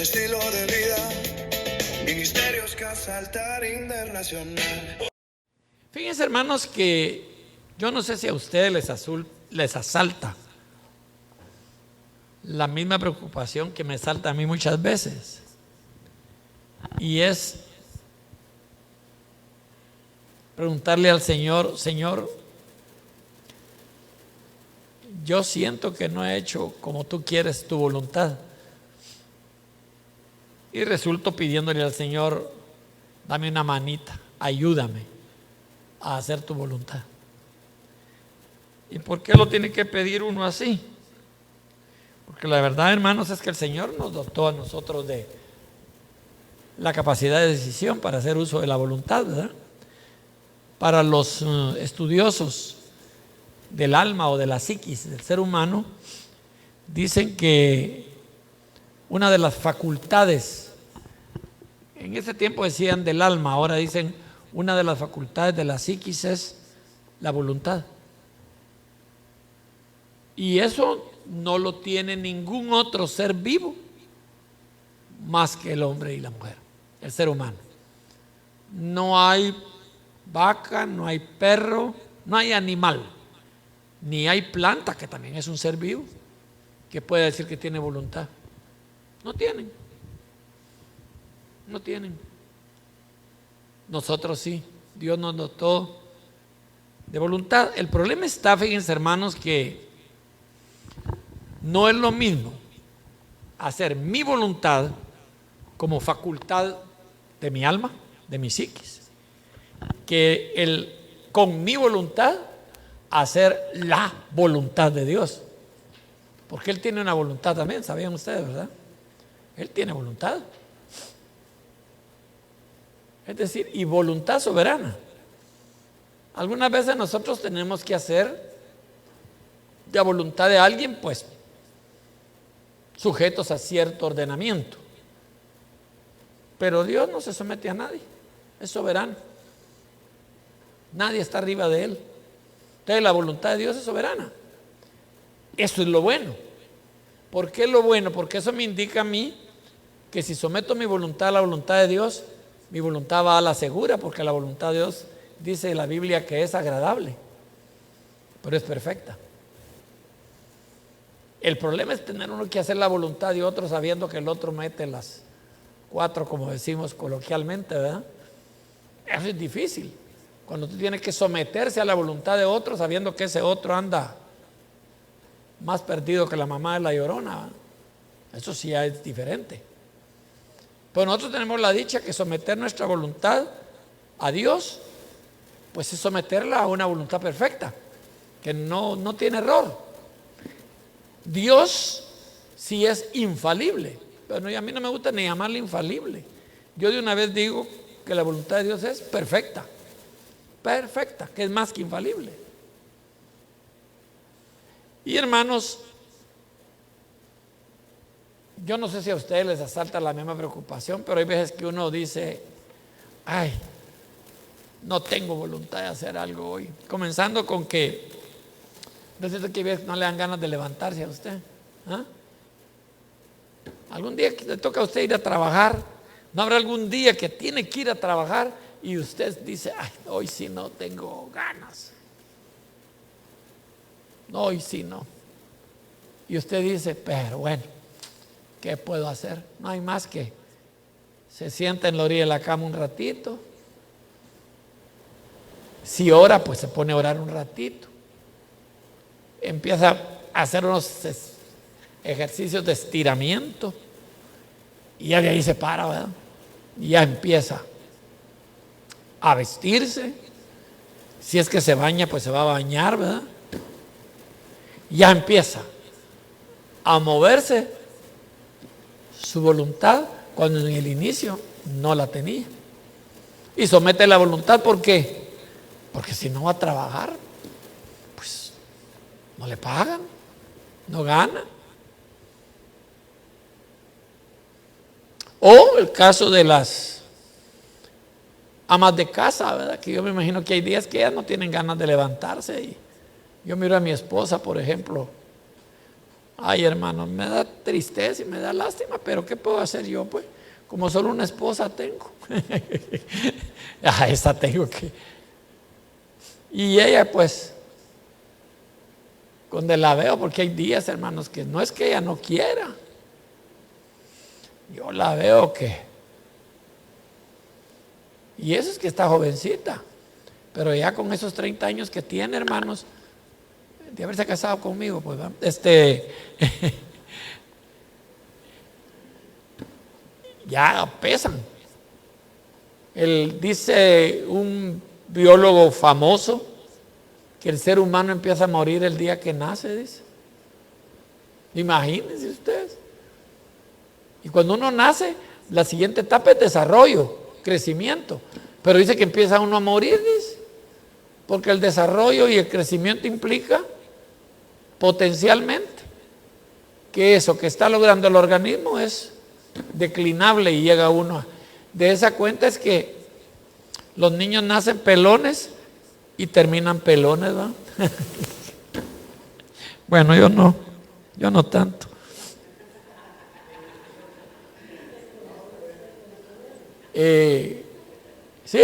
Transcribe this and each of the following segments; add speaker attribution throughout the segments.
Speaker 1: estilo de vida, Ministerios Casa Altar Internacional.
Speaker 2: Fíjense, hermanos, que yo no sé si a ustedes les asalta la misma preocupación que me salta a mí muchas veces, y es preguntarle al Señor: Señor, yo siento que no he hecho como tú quieres tu voluntad, y resulto pidiéndole al Señor: dame una manita, ayúdame a hacer tu voluntad. ¿Y por qué lo tiene que pedir uno así? Porque la verdad, hermanos, es que el Señor nos dotó a nosotros de la capacidad de decisión para hacer uso de la voluntad, ¿verdad? Para los estudiosos del alma o de la psiquis del ser humano, dicen que una de las facultades, en ese tiempo decían del alma, ahora dicen una de las facultades de la psiquis es la voluntad. Y eso no lo tiene ningún otro ser vivo más que el hombre y la mujer, el ser humano. No hay vaca, no hay perro, no hay animal, ni hay planta, que también es un ser vivo, que puede decir que tiene voluntad. No tienen. No tienen. Nosotros sí. Dios nos dotó de voluntad. El problema está, fíjense, hermanos, que no es lo mismo hacer mi voluntad como facultad de mi alma, de mi psiquis, que con mi voluntad hacer la voluntad de Dios. Porque Él tiene una voluntad también, ¿sabían ustedes, verdad? Él tiene voluntad. Es decir, y voluntad soberana. Algunas veces nosotros tenemos que hacer la voluntad de alguien, pues, sujetos a cierto ordenamiento. Pero Dios no se somete a nadie, es soberano. Nadie está arriba de Él. Entonces la voluntad de Dios es soberana. Eso es lo bueno. ¿Por qué es lo bueno? Porque eso me indica a mí que si someto mi voluntad a la voluntad de Dios, mi voluntad va a la segura, porque la voluntad de Dios dice en la Biblia que es agradable, pero es perfecta. El problema es tener uno que hacer la voluntad de otro sabiendo que el otro mete las cuatro, como decimos coloquialmente, ¿verdad? Eso es difícil. Cuando tú tienes que someterse a la voluntad de otro sabiendo que ese otro anda más perdido que la mamá de la Llorona, ¿verdad? Eso sí ya es diferente. Pero nosotros tenemos la dicha que someter nuestra voluntad a Dios, pues es someterla a una voluntad perfecta, que no tiene error. Dios sí es infalible, pero a mí no me gusta ni llamarle infalible. Yo de una vez digo que la voluntad de Dios es perfecta, perfecta, que es más que infalible. Y hermanos, yo no sé si a ustedes les asalta la misma preocupación, pero hay veces que uno dice: ay, no tengo voluntad de hacer algo hoy. Comenzando con que resulta que no le dan ganas de levantarse a usted. ¿Ah? Algún día que le toca a usted ir a trabajar, ¿no habrá algún día que tiene que ir a trabajar y usted dice: ay, hoy sí no tengo ganas? No, hoy sí no. Y usted dice: pero bueno, ¿qué puedo hacer? No hay más que se sienta en la orilla de la cama un ratito. Si ora, pues se pone a orar un ratito. Empieza a hacer unos ejercicios de estiramiento y ya de ahí se para, ¿verdad? Y ya empieza a vestirse. Si es que se baña, pues se va a bañar, ¿verdad? Ya empieza a moverse su voluntad cuando en el inicio no la tenía. Y somete la voluntad, ¿por qué? Porque si no va a trabajar, pues no le pagan, no gana. O el caso de las amas de casa, ¿verdad? Que yo me imagino que hay días que ellas no tienen ganas de levantarse. Y yo miro a mi esposa, por ejemplo, Ay, hermano, me da tristeza y me da lástima, pero ¿qué puedo hacer yo, pues? Como solo una esposa tengo. Esa tengo que. Y ella, pues, cuando la veo, porque hay días, hermanos, que no es que ella no quiera. Yo la veo que. Y eso es que está jovencita. Pero ya con esos 30 años que tiene, hermanos, de haberse casado conmigo, pues, ya pesan. Él dice un biólogo famoso que el ser humano empieza a morir el día que nace, dice. Imagínense ustedes. Y cuando uno nace, la siguiente etapa es desarrollo, crecimiento. Pero dice que empieza uno a morir, dice. Porque el desarrollo y el crecimiento implica potencialmente que eso que está logrando el organismo es declinable y llega uno de esa cuenta. Es que los niños nacen pelones y terminan pelones, ¿verdad? Bueno, yo no tanto. Sí,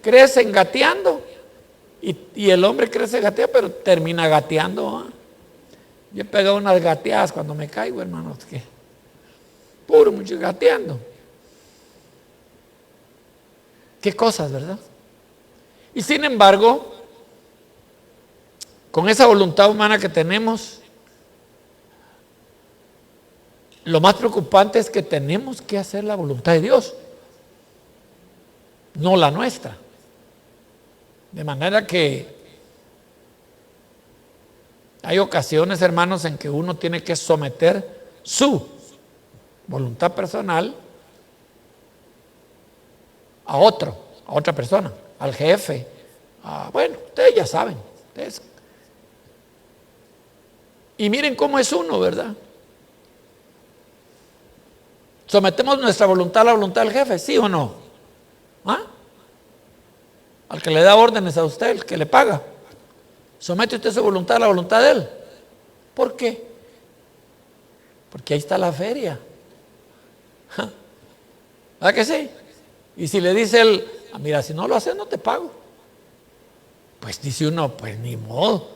Speaker 2: crecen gateando y el hombre crece gateando, pero termina gateando, ¿eh? Yo he pegado unas gateadas cuando me caigo, hermanos, que puro mucho gateando. Qué cosas, ¿verdad? Y sin embargo, con esa voluntad humana que tenemos, lo más preocupante es que tenemos que hacer la voluntad de Dios, no la nuestra. De manera que hay ocasiones, hermanos, en que uno tiene que someter su voluntad personal a otra persona, al jefe. Bueno, ustedes ya saben. Y miren cómo es uno, ¿verdad? ¿Sometemos nuestra voluntad a la voluntad del jefe? ¿Sí o no? Al que le da órdenes a usted, el que le paga. ¿Somete usted su voluntad a la voluntad de él? ¿Por qué? Porque ahí está la feria. ¿Verdad que sí? Y si le dice él, mira, si no lo haces no te pago. Pues dice uno, pues ni modo.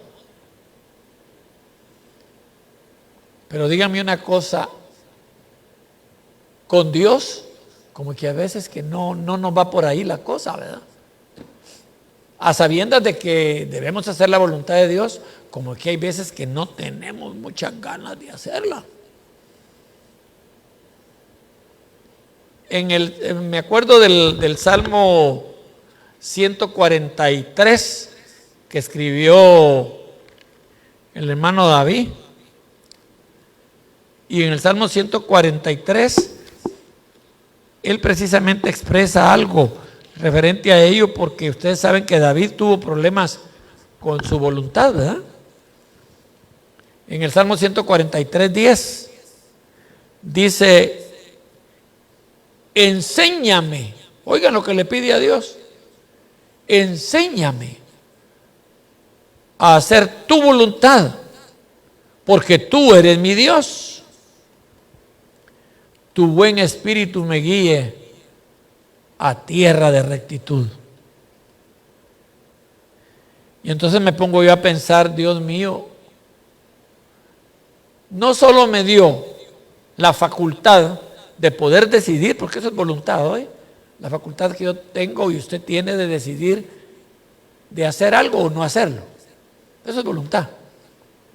Speaker 2: Pero dígame una cosa, con Dios, como que a veces que no nos va por ahí la cosa, ¿verdad? A sabiendas de que debemos hacer la voluntad de Dios, como que hay veces que no tenemos muchas ganas de hacerla. Me acuerdo del Salmo 143 que escribió el hermano David. Y en el Salmo 143, él precisamente expresa algo referente a ello, porque ustedes saben que David tuvo problemas con su voluntad, ¿verdad? En el Salmo 143:10 dice: enséñame, oigan lo que le pide a Dios, enséñame a hacer tu voluntad, porque tú eres mi Dios. Tu buen espíritu me guíe a tierra de rectitud. Y entonces me pongo yo a pensar, Dios mío, no solo me dio la facultad de poder decidir, porque eso es voluntad, ¿eh? La facultad que yo tengo y usted tiene de decidir de hacer algo o no hacerlo. Eso es voluntad.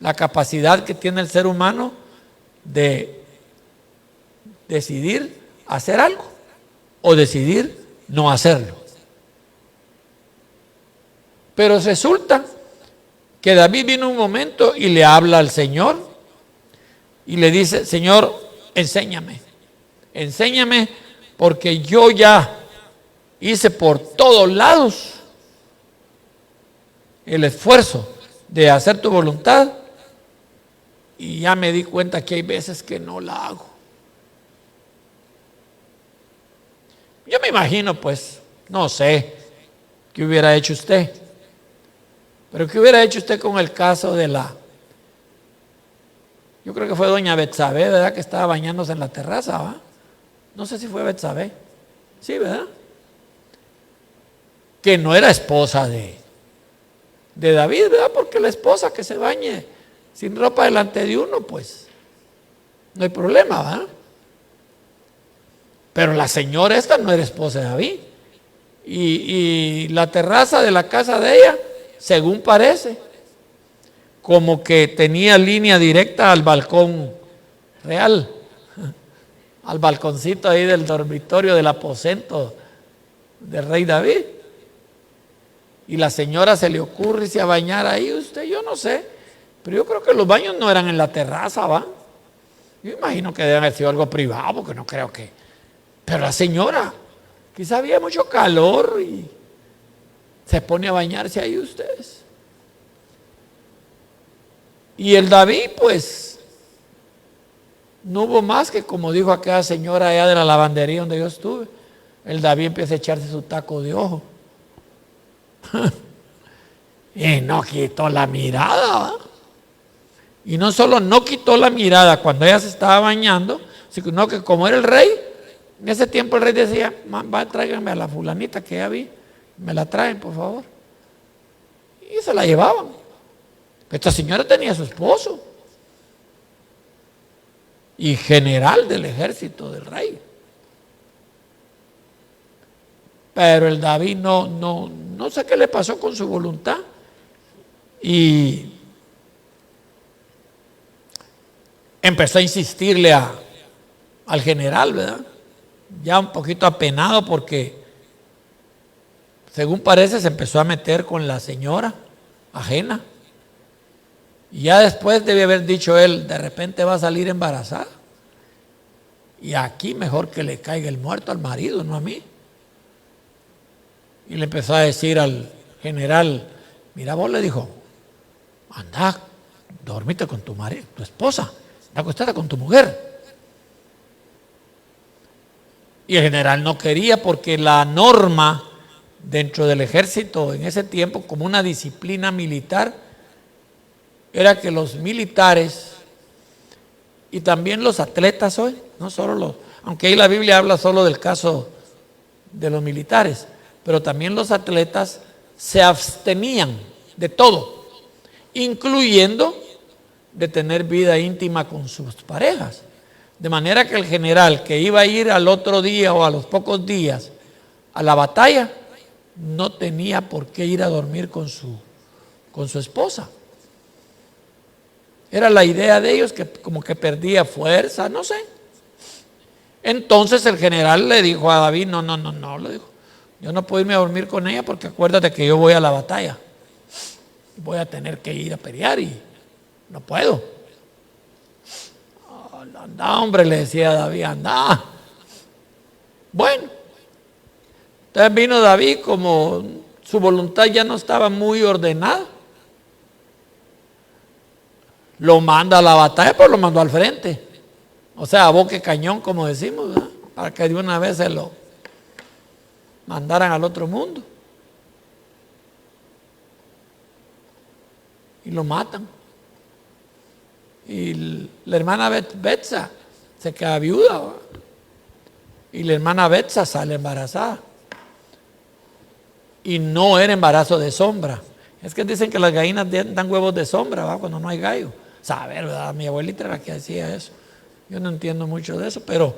Speaker 2: La capacidad que tiene el ser humano de decidir hacer algo o decidir no hacerlo. Pero resulta que David vino un momento y le habla al Señor y le dice: Señor, enséñame porque yo ya hice por todos lados el esfuerzo de hacer tu voluntad y ya me di cuenta que hay veces que no la hago. Yo me imagino, pues, no sé qué hubiera hecho usted, pero qué hubiera hecho usted con el caso de Yo creo que fue doña Betsabé, ¿verdad? Que estaba bañándose en la terraza, ¿va? No sé si fue Betsabé. Sí, ¿verdad? Que no era esposa de David, ¿verdad? Porque la esposa que se bañe sin ropa delante de uno, pues no hay problema, ¿verdad? Pero la señora esta no era esposa de David. Y la terraza de la casa de ella, según parece, como que tenía línea directa al balcón real, al balconcito ahí del dormitorio del aposento del rey David. Y la señora se le ocurre irse a bañar ahí, yo no sé, pero yo creo que los baños no eran en la terraza, ¿va? Yo imagino que deben haber sido algo privado, porque no creo que... Pero la señora, quizá había mucho calor y se pone a bañarse ahí ustedes. Y el David, pues, no hubo más que, como dijo aquella señora allá de la lavandería donde yo estuve, el David empieza a echarse su taco de ojo. Y no quitó la mirada, ¿va? Y no solo no quitó la mirada cuando ella se estaba bañando, sino que como era el rey, en ese tiempo el rey decía, tráiganme a la fulanita que ya vi, me la traen por favor. Y se la llevaban. Esta señora tenía a su esposo y general del ejército del rey. Pero el David no sé qué le pasó con su voluntad. Y empezó a insistirle al general, ¿verdad? Ya un poquito apenado porque, según parece, se empezó a meter con la señora ajena. Y ya después debe haber dicho él, de repente va a salir embarazada. Y aquí mejor que le caiga el muerto al marido, no a mí. Y le empezó a decir al general, mira vos, le dijo, anda, dormite con tu marido, tu esposa, anda acostada con tu mujer. Y el general no quería porque la norma dentro del ejército en ese tiempo, como una disciplina militar, era que los militares y también los atletas hoy, no solo los, aunque ahí la Biblia habla solo del caso de los militares, pero también los atletas se abstenían de todo, incluyendo de tener vida íntima con sus parejas. De manera que el general que iba a ir al otro día o a los pocos días a la batalla, no tenía por qué ir a dormir con su esposa. Era la idea de ellos que como que perdía fuerza, no sé. Entonces el general le dijo a David, no, le dijo, yo no puedo irme a dormir con ella porque acuérdate que yo voy a la batalla. Voy a tener que ir a pelear y no puedo. Anda, hombre, le decía a David, anda. Bueno, entonces vino David, como su voluntad ya no estaba muy ordenada, lo manda a la batalla, pero lo mandó al frente. O sea, a boque cañón, como decimos, ¿verdad? Para que de una vez se lo mandaran al otro mundo. Y lo matan. Y la hermana Betsa se queda viuda, ¿verdad? Y la hermana Betsa sale embarazada. Y no era embarazo de sombra. Es que dicen que las gallinas dan huevos de sombra, ¿va? Cuando no hay gallo. Saber, ¿verdad? Mi abuelita era la que decía eso. Yo no entiendo mucho de eso, pero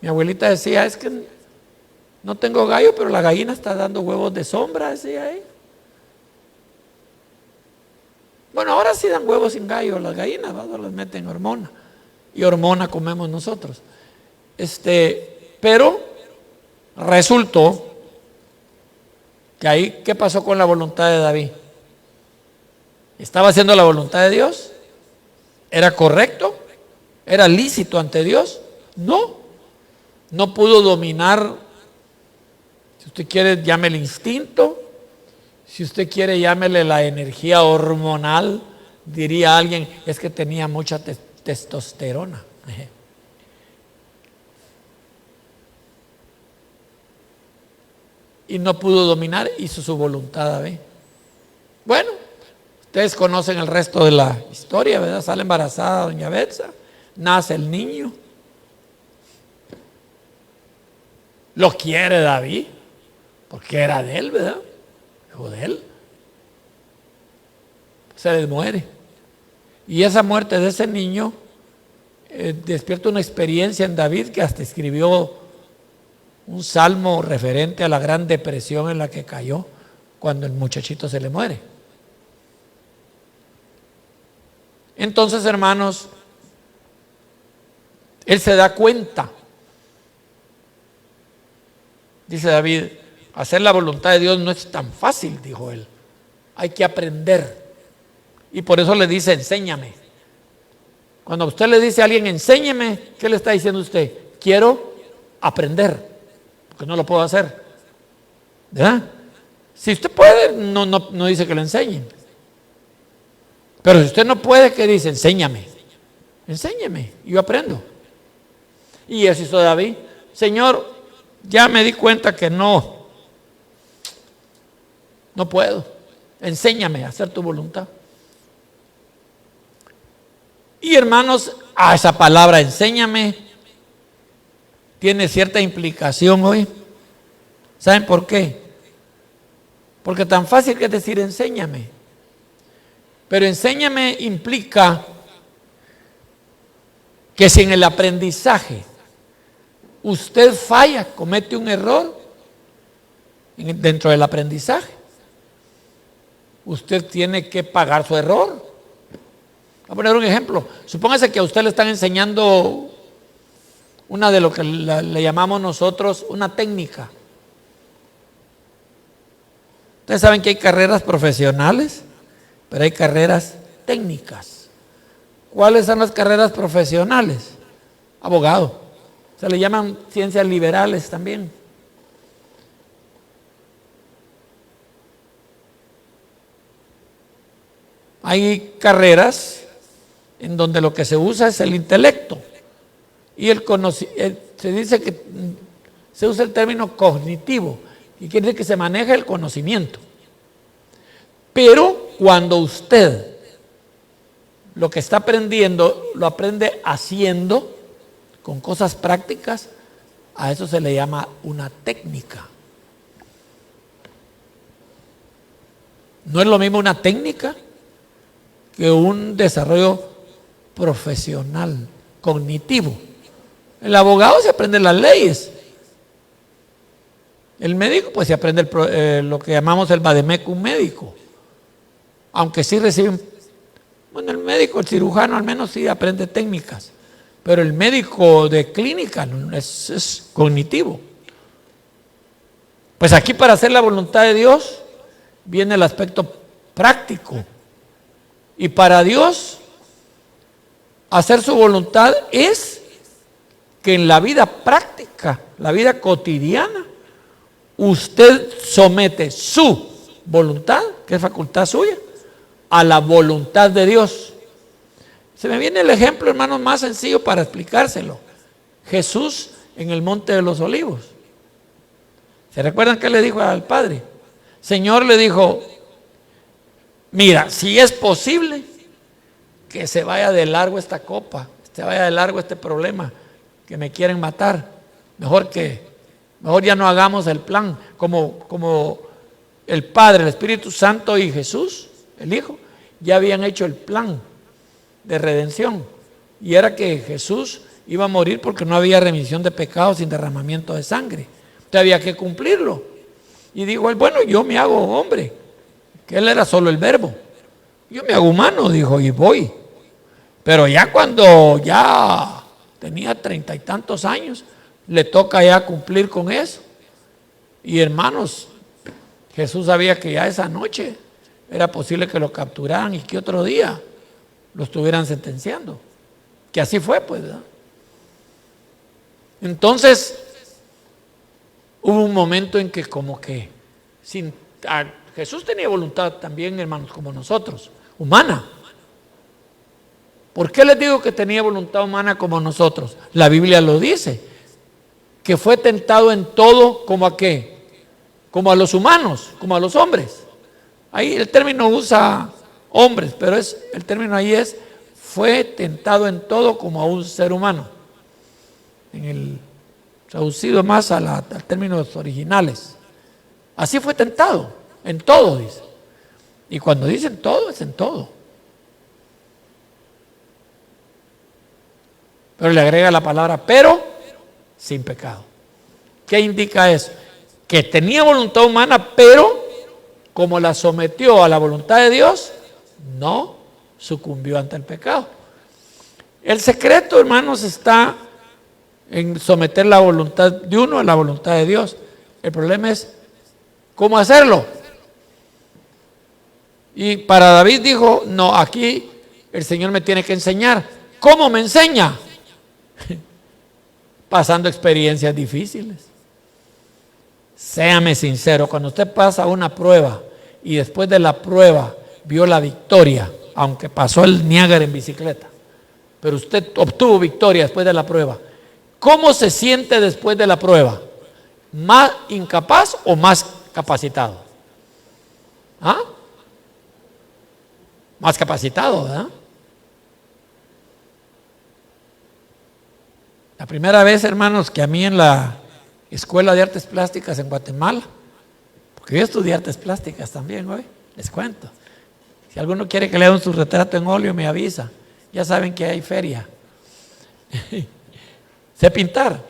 Speaker 2: mi abuelita decía, es que no tengo gallo, pero la gallina está dando huevos de sombra, decía ella. Bueno, ahora sí dan huevos sin gallo las gallinas, ¿verdad? Las meten hormona. Y hormona comemos nosotros. Pero resultó que ahí, ¿qué pasó con la voluntad de David? ¿Estaba haciendo la voluntad de Dios? ¿Era correcto? ¿Era lícito ante Dios? No pudo dominar, si usted quiere, llámele instinto, si usted quiere, llámele la energía hormonal, diría alguien, es que tenía mucha testosterona. Y no pudo dominar, hizo su voluntad, ¿ve? Bueno, Ustedes conocen el resto de la historia, ¿verdad? Sale embarazada doña Betsa, nace el niño. Lo quiere David, porque era de él, ¿verdad? Hijo de él. Se les muere. Y esa muerte de ese niño despierta una experiencia en David, que hasta escribió un salmo referente a la gran depresión en la que cayó cuando el muchachito se le muere. Entonces, hermanos, él se da cuenta. Dice David, hacer la voluntad de Dios no es tan fácil, dijo él. Hay que aprender. Y por eso le dice, enséñame. Cuando usted le dice a alguien, enséñeme, ¿qué le está diciendo usted? Quiero aprender, porque no lo puedo hacer. ¿Verdad? Si usted puede, no dice que le enseñen. Pero si usted no puede, ¿qué dice? Enséñame. Enséñeme, y yo aprendo. Y eso hizo David. Señor, ya me di cuenta que no puedo. Enséñame a hacer tu voluntad. Y hermanos, esa palabra enséñame tiene cierta implicación hoy. ¿Saben por qué? Porque tan fácil que es decir enséñame. Pero enséñame implica que si en el aprendizaje usted falla, comete un error dentro del aprendizaje, usted tiene que pagar su error. Voy a poner un ejemplo. Supóngase que a usted le están enseñando una de lo que le llamamos nosotros una técnica. Ustedes saben que hay carreras profesionales, pero hay carreras técnicas. ¿Cuáles son las carreras profesionales? Abogado. Se le llaman ciencias liberales también. Hay carreras en donde lo que se usa es el intelecto. Y se dice que se usa el término cognitivo, y quiere decir que se maneja el conocimiento. Pero cuando usted lo que está aprendiendo lo aprende haciendo, con cosas prácticas, a eso se le llama una técnica. No es lo mismo una técnica que un desarrollo profesional, cognitivo. El abogado se aprende las leyes. El médico pues se aprende lo que llamamos el vademecum médico. Aunque sí reciben, bueno, el médico, el cirujano al menos sí aprende técnicas, pero el médico de clínica es cognitivo. Pues aquí para hacer la voluntad de Dios viene el aspecto práctico. Y para Dios hacer su voluntad es que en la vida práctica, la vida cotidiana, usted somete su voluntad, que es facultad suya, a la voluntad de Dios. Se me viene el ejemplo, hermanos, más sencillo para explicárselo. Jesús en el Monte de los Olivos. ¿Se recuerdan qué le dijo al Padre? Señor, le dijo, mira, si es posible que se vaya de largo esta copa, se vaya de largo este problema, que me quieren matar, mejor ya no hagamos el plan, como el Padre, el Espíritu Santo y Jesús, el Hijo, ya habían hecho el plan de redención, y era que Jesús iba a morir porque no había remisión de pecados sin derramamiento de sangre. Entonces había que cumplirlo. Y dijo él, bueno, yo me hago hombre, que él era solo el verbo. Yo me hago humano, dijo, y voy. Pero ya cuando ya tenía 30 y tantos años, le toca ya cumplir con eso. Y hermanos, Jesús sabía que ya esa noche era posible que lo capturaran y que otro día lo estuvieran sentenciando. Que así fue, pues, ¿verdad? Entonces, hubo un momento en que como que Jesús tenía voluntad también, hermanos, como nosotros, humana. ¿Por qué les digo que tenía voluntad humana como nosotros? La Biblia lo dice, que fue tentado en todo, ¿como a qué? Como a los humanos, como a los hombres. Ahí el término usa hombres, pero el término ahí es, fue tentado en todo como a un ser humano. En el traducido más a términos originales. Así fue tentado, en todo, dice. Y cuando dicen todo, es en todo. Pero le agrega la palabra, pero sin pecado. ¿Qué indica eso? Que tenía voluntad humana, pero como la sometió a la voluntad de Dios, no sucumbió ante el pecado. El secreto, hermanos, está en someter la voluntad de uno a la voluntad de Dios. El problema es cómo hacerlo. Y para David dijo, no, aquí el Señor me tiene que enseñar. ¿Cómo me enseña? Pasando experiencias difíciles. Séame sincero, cuando usted pasa una prueba y después de la prueba vio la victoria, aunque pasó el Niágara en bicicleta, pero usted obtuvo victoria después de la prueba, ¿cómo se siente después de la prueba? ¿Más incapaz o más capacitado? ¿Ah? Más capacitado, ¿verdad? La primera vez, hermanos, que a mí en la Escuela de Artes Plásticas en Guatemala, porque yo estudié artes plásticas también hoy, les cuento. Si alguno quiere que le hagan su retrato en óleo, me avisa. Ya saben que hay feria. Sé pintar.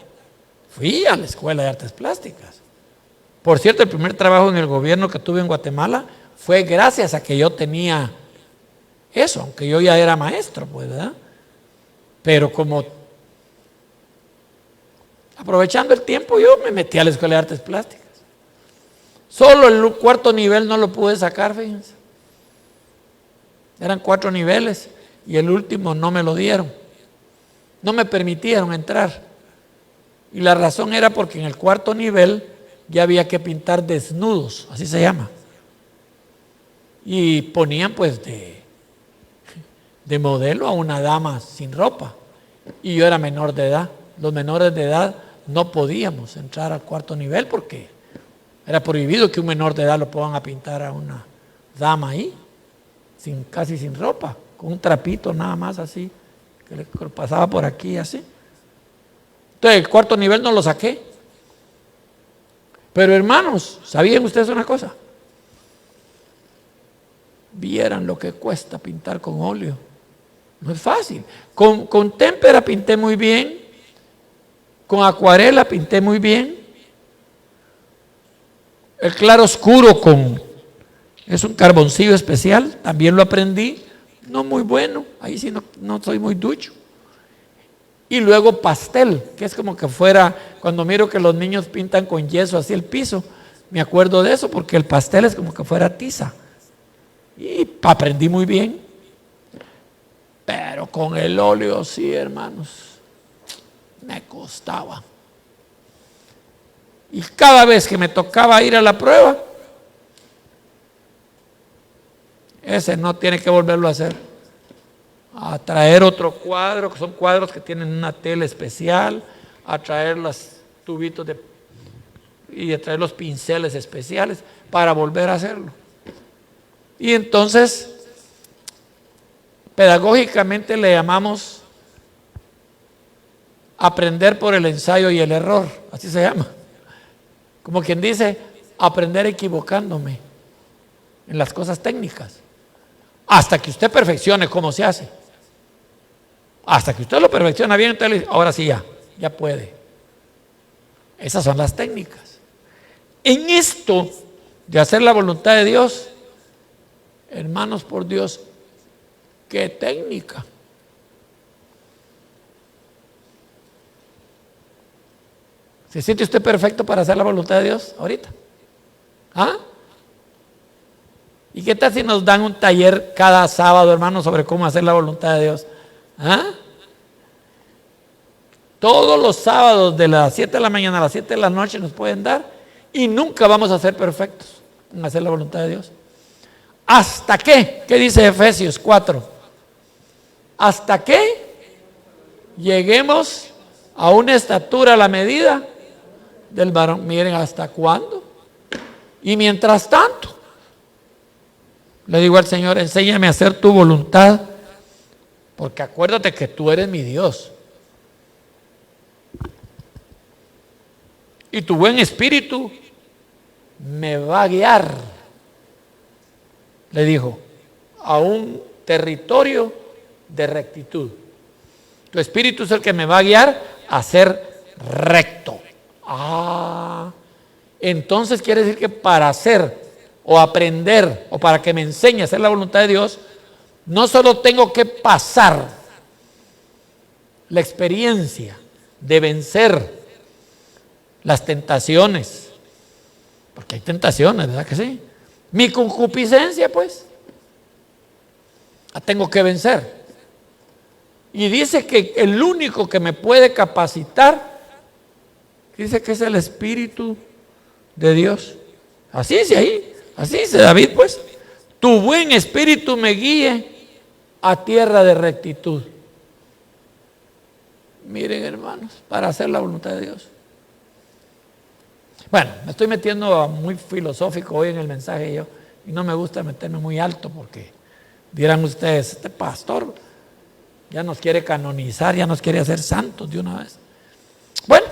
Speaker 2: Fui a la Escuela de Artes Plásticas. Por cierto, el primer trabajo en el gobierno que tuve en Guatemala fue gracias a que yo tenía eso, aunque yo ya era maestro, pues, ¿verdad? Pero como aprovechando el tiempo, yo me metí a la Escuela de Artes Plásticas. Solo el cuarto nivel no lo pude sacar, fíjense. Eran 4 niveles y el último no me lo dieron. No me permitieron entrar. Y la razón era porque en el cuarto nivel ya había que pintar desnudos, así se llama. Y ponían pues de modelo a una dama sin ropa. Y yo era menor de edad. Los menores de edad no podíamos entrar al cuarto nivel porque era prohibido que un menor de edad lo pongan a pintar a una dama ahí, casi sin ropa, con un trapito nada más así, que le pasaba por aquí así. Entonces el cuarto nivel no lo saqué. Pero hermanos, ¿sabían ustedes una cosa? Vieran lo que cuesta pintar con óleo. No es fácil. Con témpera pinté muy bien. Con acuarela pinté muy bien. El claro oscuro es un carboncillo especial, también lo aprendí. No muy bueno, ahí sí no soy muy ducho. Y luego pastel, que es como que fuera, cuando miro que los niños pintan con yeso así el piso, me acuerdo de eso porque el pastel es como que fuera tiza. Y aprendí muy bien. Pero con el óleo sí, hermanos, me costaba. Y cada vez que me tocaba ir a la prueba, ese no tiene que volverlo a hacer. A traer otro cuadro, que son cuadros que tienen una tela especial, a traer los tubitos y a traer los pinceles especiales para volver a hacerlo. Y entonces, pedagógicamente le llamamos aprender por el ensayo y el error, así se llama. Como quien dice, aprender equivocándome en las cosas técnicas, hasta que usted perfeccione cómo se hace. Hasta que usted lo perfecciona bien, entonces ahora sí ya puede. Esas son las técnicas. En esto de hacer la voluntad de Dios, hermanos, por Dios, qué técnica. ¿Se siente usted perfecto para hacer la voluntad de Dios ahorita? ¿Ah? ¿Y qué tal si nos dan un taller cada sábado, hermanos, sobre cómo hacer la voluntad de Dios? ¿Ah? Todos los sábados de las 7 de la mañana a las 7 de la noche nos pueden dar y nunca vamos a ser perfectos en hacer la voluntad de Dios. ¿Hasta qué? ¿Qué dice Efesios 4? ¿Hasta qué lleguemos a una estatura a la medida del varón? Miren, ¿hasta cuándo? Y mientras tanto, Le digo al Señor, enséñame a hacer tu voluntad, porque acuérdate que tú eres mi Dios. Y tu buen espíritu me va a guiar, le dijo, a un territorio de rectitud. Tu espíritu es el que me va a guiar a ser recto. Entonces quiere decir que para hacer o aprender o para que me enseñe a hacer la voluntad de Dios, no solo tengo que pasar la experiencia de vencer las tentaciones, porque hay tentaciones, ¿verdad que sí? Mi concupiscencia, pues, la tengo que vencer. Y dice que el único que me puede capacitar, dice que es el Espíritu de Dios. Así dice ahí, así dice David, pues, tu buen espíritu me guíe a tierra de rectitud. Miren, hermanos, para hacer la voluntad de Dios. Bueno, me estoy metiendo muy filosófico hoy en el mensaje yo, y no me gusta meterme muy alto porque dirán ustedes, este pastor ya nos quiere canonizar, ya nos quiere hacer santos de una vez. Bueno,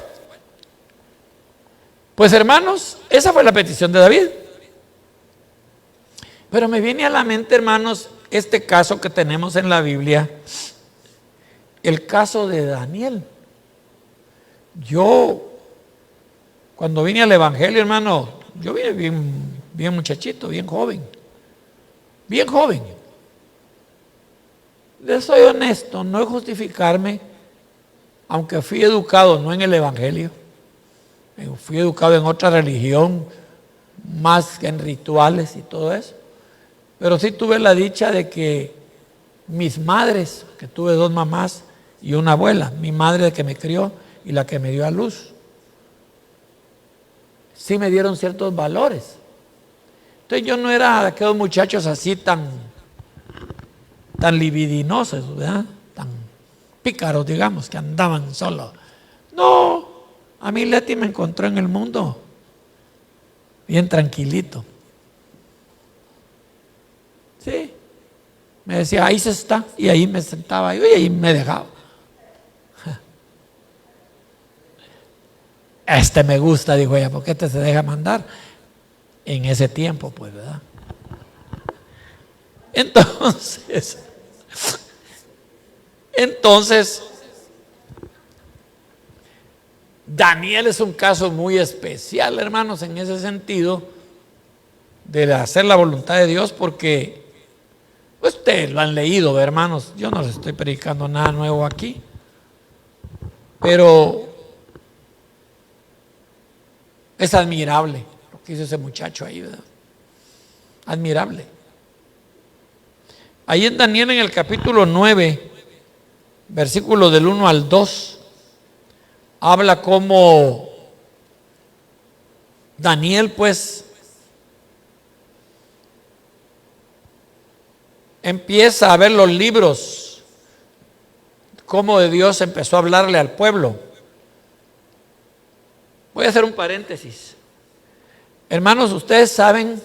Speaker 2: pues hermanos, esa fue la petición de David. Pero me viene a la mente, hermanos, este caso que tenemos en la Biblia, el caso de Daniel. Yo, cuando vine al Evangelio, hermano, yo vine bien muchachito, bien joven. Bien joven. Les soy honesto, no es justificarme, aunque fui educado no en el Evangelio, fui educado en otra religión, más que en rituales y todo eso. Pero sí tuve la dicha de que mis madres, que tuve dos mamás y una abuela, mi madre que me crió y la que me dio a luz, sí me dieron ciertos valores. Entonces yo no era de aquellos muchachos así tan libidinosos, ¿verdad? Tan pícaros, digamos, que andaban solos. No, a mí Leti me encontró en el mundo bien tranquilito. Sí, me decía, ahí se está, y ahí me sentaba yo y ahí me dejaba. Este me gusta, dijo ella, porque este se deja mandar. En ese tiempo, pues, ¿verdad? Entonces, Daniel es un caso muy especial, hermanos, en ese sentido de hacer la voluntad de Dios, porque ustedes lo han leído, hermanos. Yo no les estoy predicando nada nuevo aquí, pero es admirable lo que hizo ese muchacho ahí, ¿verdad? Admirable. Ahí en Daniel, en el capítulo 9, versículo del 1 al 2, habla cómo Daniel, pues, empieza a ver los libros, cómo de Dios empezó a hablarle al pueblo. Voy a hacer un paréntesis. Hermanos, ustedes saben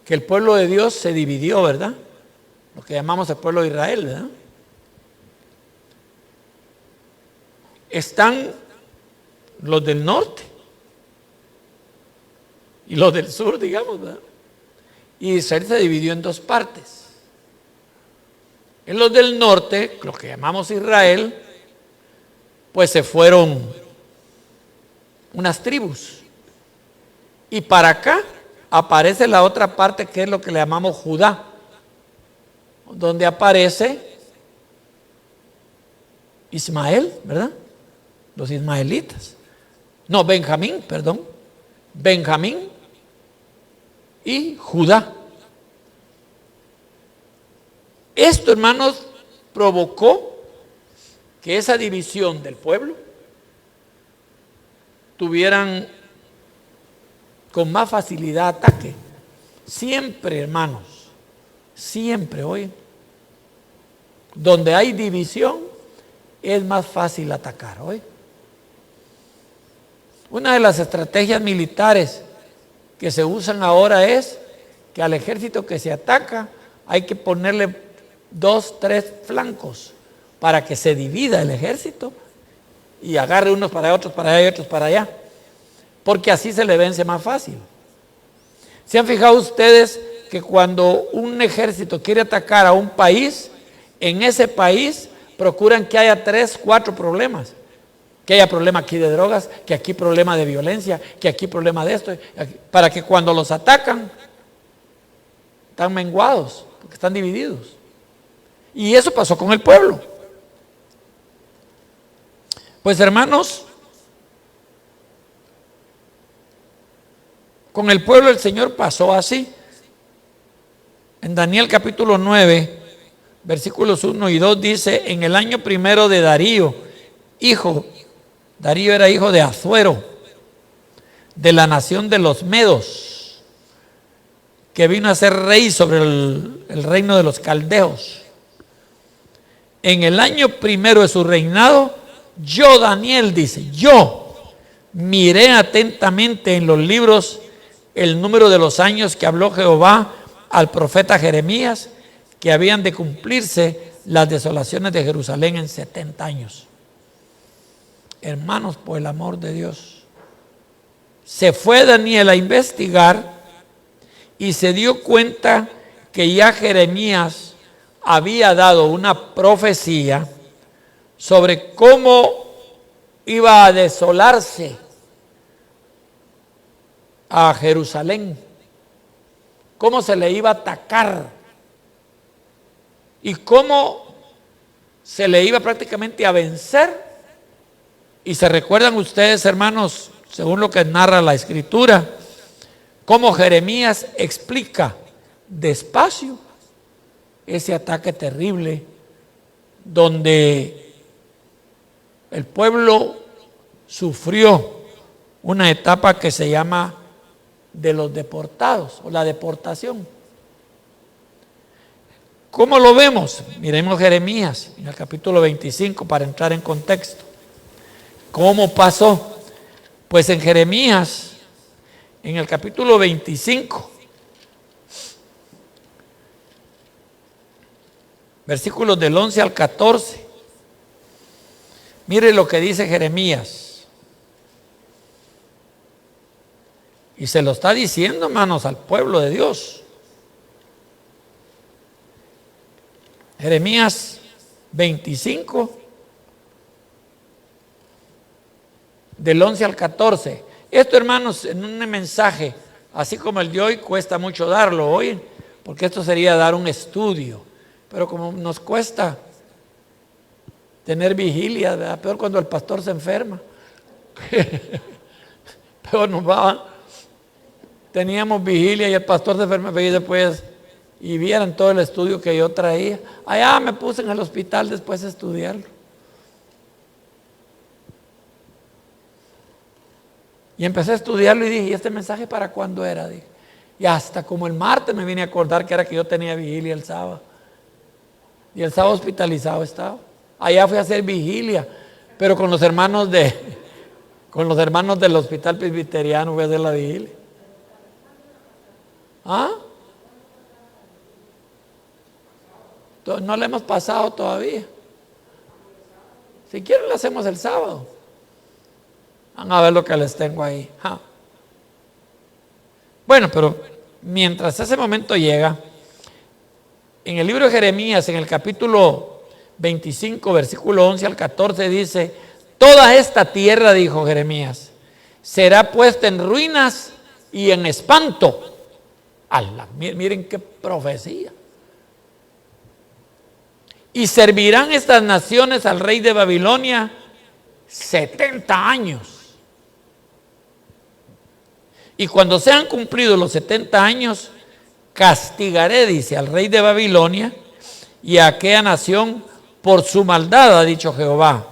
Speaker 2: que el pueblo de Dios se dividió, ¿verdad? Lo que llamamos el pueblo de Israel, ¿verdad? Están los del norte y los del sur, digamos, ¿verdad? Y Israel se dividió en dos partes. En los del norte, los que llamamos Israel, pues se fueron unas tribus. Y para acá aparece la otra parte, que es lo que le llamamos Judá, donde aparece Ismael, ¿verdad? Los ismaelitas. No, Benjamín, perdón. Benjamín y Judá. Esto, hermanos, provocó que esa división del pueblo tuvieran con más facilidad ataque. Siempre, hermanos, siempre, hoy, donde hay división, es más fácil atacar, hoy. Una de las estrategias militares que se usan ahora es que al ejército que se ataca hay que ponerle 2, 3 flancos para que se divida el ejército y agarre unos para allá, otros para allá y otros para allá, porque así se le vence más fácil. ¿Se han fijado ustedes que cuando un ejército quiere atacar a un país, en ese país procuran que haya 3, 4 problemas? Que haya problema aquí de drogas, que aquí problema de violencia, que aquí problema de esto, para que cuando los atacan, están menguados, porque están divididos. Y eso pasó con el pueblo. Pues hermanos, con el pueblo el Señor pasó así. En Daniel capítulo 9, versículos 1 y 2 dice: en el año primero de Darío era hijo de Azuero, de la nación de los Medos, que vino a ser rey sobre el reino de los caldeos. En el año primero de su reinado, yo, Daniel, dice, yo miré atentamente en los libros el número de los años que habló Jehová al profeta Jeremías, que habían de cumplirse las desolaciones de Jerusalén en 70 años. Hermanos, por el amor de Dios, se fue Daniel a investigar y se dio cuenta que ya Jeremías había dado una profecía sobre cómo iba a desolarse a Jerusalén, cómo se le iba a atacar y cómo se le iba prácticamente a vencer. Y se recuerdan ustedes, hermanos, según lo que narra la Escritura, cómo Jeremías explica despacio ese ataque terrible donde el pueblo sufrió una etapa que se llama de los deportados o la deportación. ¿Cómo lo vemos? Miremos Jeremías en el capítulo 25 para entrar en contexto. ¿Cómo pasó? Pues en Jeremías, en el capítulo 25, versículos del 11 al 14, mire lo que dice Jeremías. Y se lo está diciendo, hermanos, al pueblo de Dios. Jeremías 25, del 11 al 14. Esto, hermanos, en un mensaje así como el de hoy cuesta mucho darlo hoy, porque esto sería dar un estudio. Pero como nos cuesta tener vigilia, ¿verdad? Peor cuando el pastor se enferma. Peor nos va. Teníamos vigilia y el pastor se enferma y después, y vieran todo el estudio que yo traía. Allá me puse en el hospital después de estudiarlo. Y empecé a estudiarlo y dije, ¿y este mensaje para cuándo era? Dije. Y hasta como el martes me vine a acordar que era que yo tenía vigilia el sábado. Y el sábado hospitalizado estaba. Allá fui a hacer vigilia, pero con los hermanos del hospital presbiteriano fui a hacer la vigilia. ¿Ah? No le hemos pasado todavía. Si quieren lo hacemos el sábado. Van a ver lo que les tengo ahí. Bueno, pero mientras ese momento llega, en el libro de Jeremías, en el capítulo 25, versículo 11 al 14, dice: toda esta tierra, dijo Jeremías, será puesta en ruinas y en espanto. Miren qué profecía. Y servirán estas naciones al rey de Babilonia 70 años. Y cuando sean cumplidos los 70 años, castigaré, dice, al rey de Babilonia y a aquella nación por su maldad, ha dicho Jehová,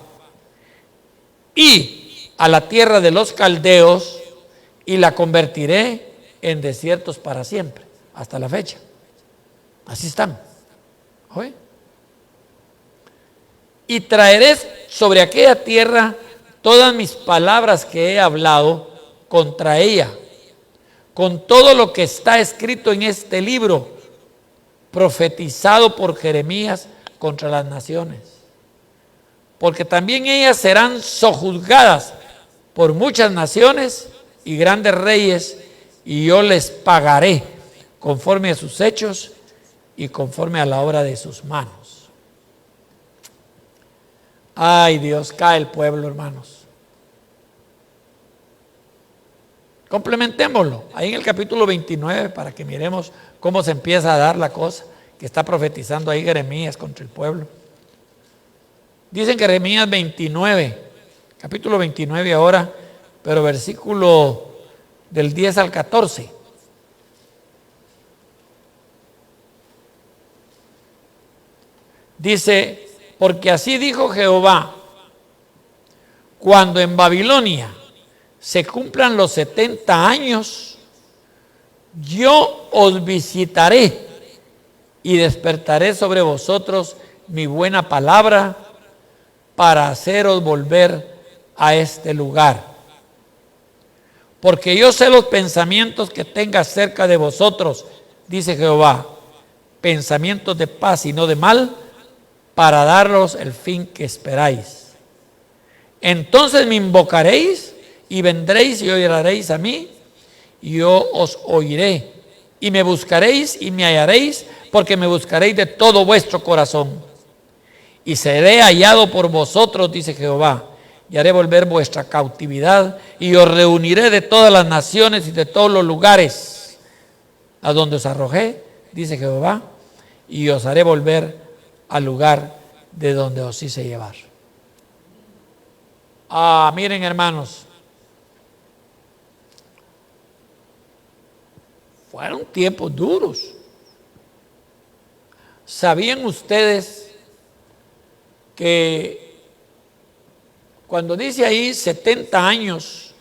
Speaker 2: y a la tierra de los caldeos, y la convertiré en desiertos para siempre, hasta la fecha. Así están. ¿Oye? Y traeré sobre aquella tierra todas mis palabras que he hablado contra ella, con todo lo que está escrito en este libro, profetizado por Jeremías contra las naciones. Porque también ellas serán sojuzgadas por muchas naciones y grandes reyes, y yo les pagaré conforme a sus hechos y conforme a la obra de sus manos. Ay, Dios, cae el pueblo, hermanos. Complementémoslo ahí en el capítulo 29 para que miremos cómo se empieza a dar la cosa que está profetizando ahí Jeremías contra el pueblo. Dice en Jeremías 29, capítulo 29 ahora, pero versículo del 10 al 14. Dice, porque así dijo Jehová, cuando en Babilonia se cumplan los 70 años, yo os visitaré y despertaré sobre vosotros mi buena palabra para haceros volver a este lugar. Porque yo sé los pensamientos que tenga acerca de vosotros, dice Jehová, pensamientos de paz y no de mal, para daros el fin que esperáis. Entonces me invocaréis y vendréis y oraréis a mí, y yo os oiré, y me buscaréis y me hallaréis, porque me buscaréis de todo vuestro corazón. Y seré hallado por vosotros, dice Jehová, y haré volver vuestra cautividad, y os reuniré de todas las naciones y de todos los lugares a donde os arrojé, dice Jehová, y os haré volver al lugar de donde os hice llevar. Miren, hermanos, fueron tiempos duros. ¿Sabían ustedes que cuando dice ahí 70 años,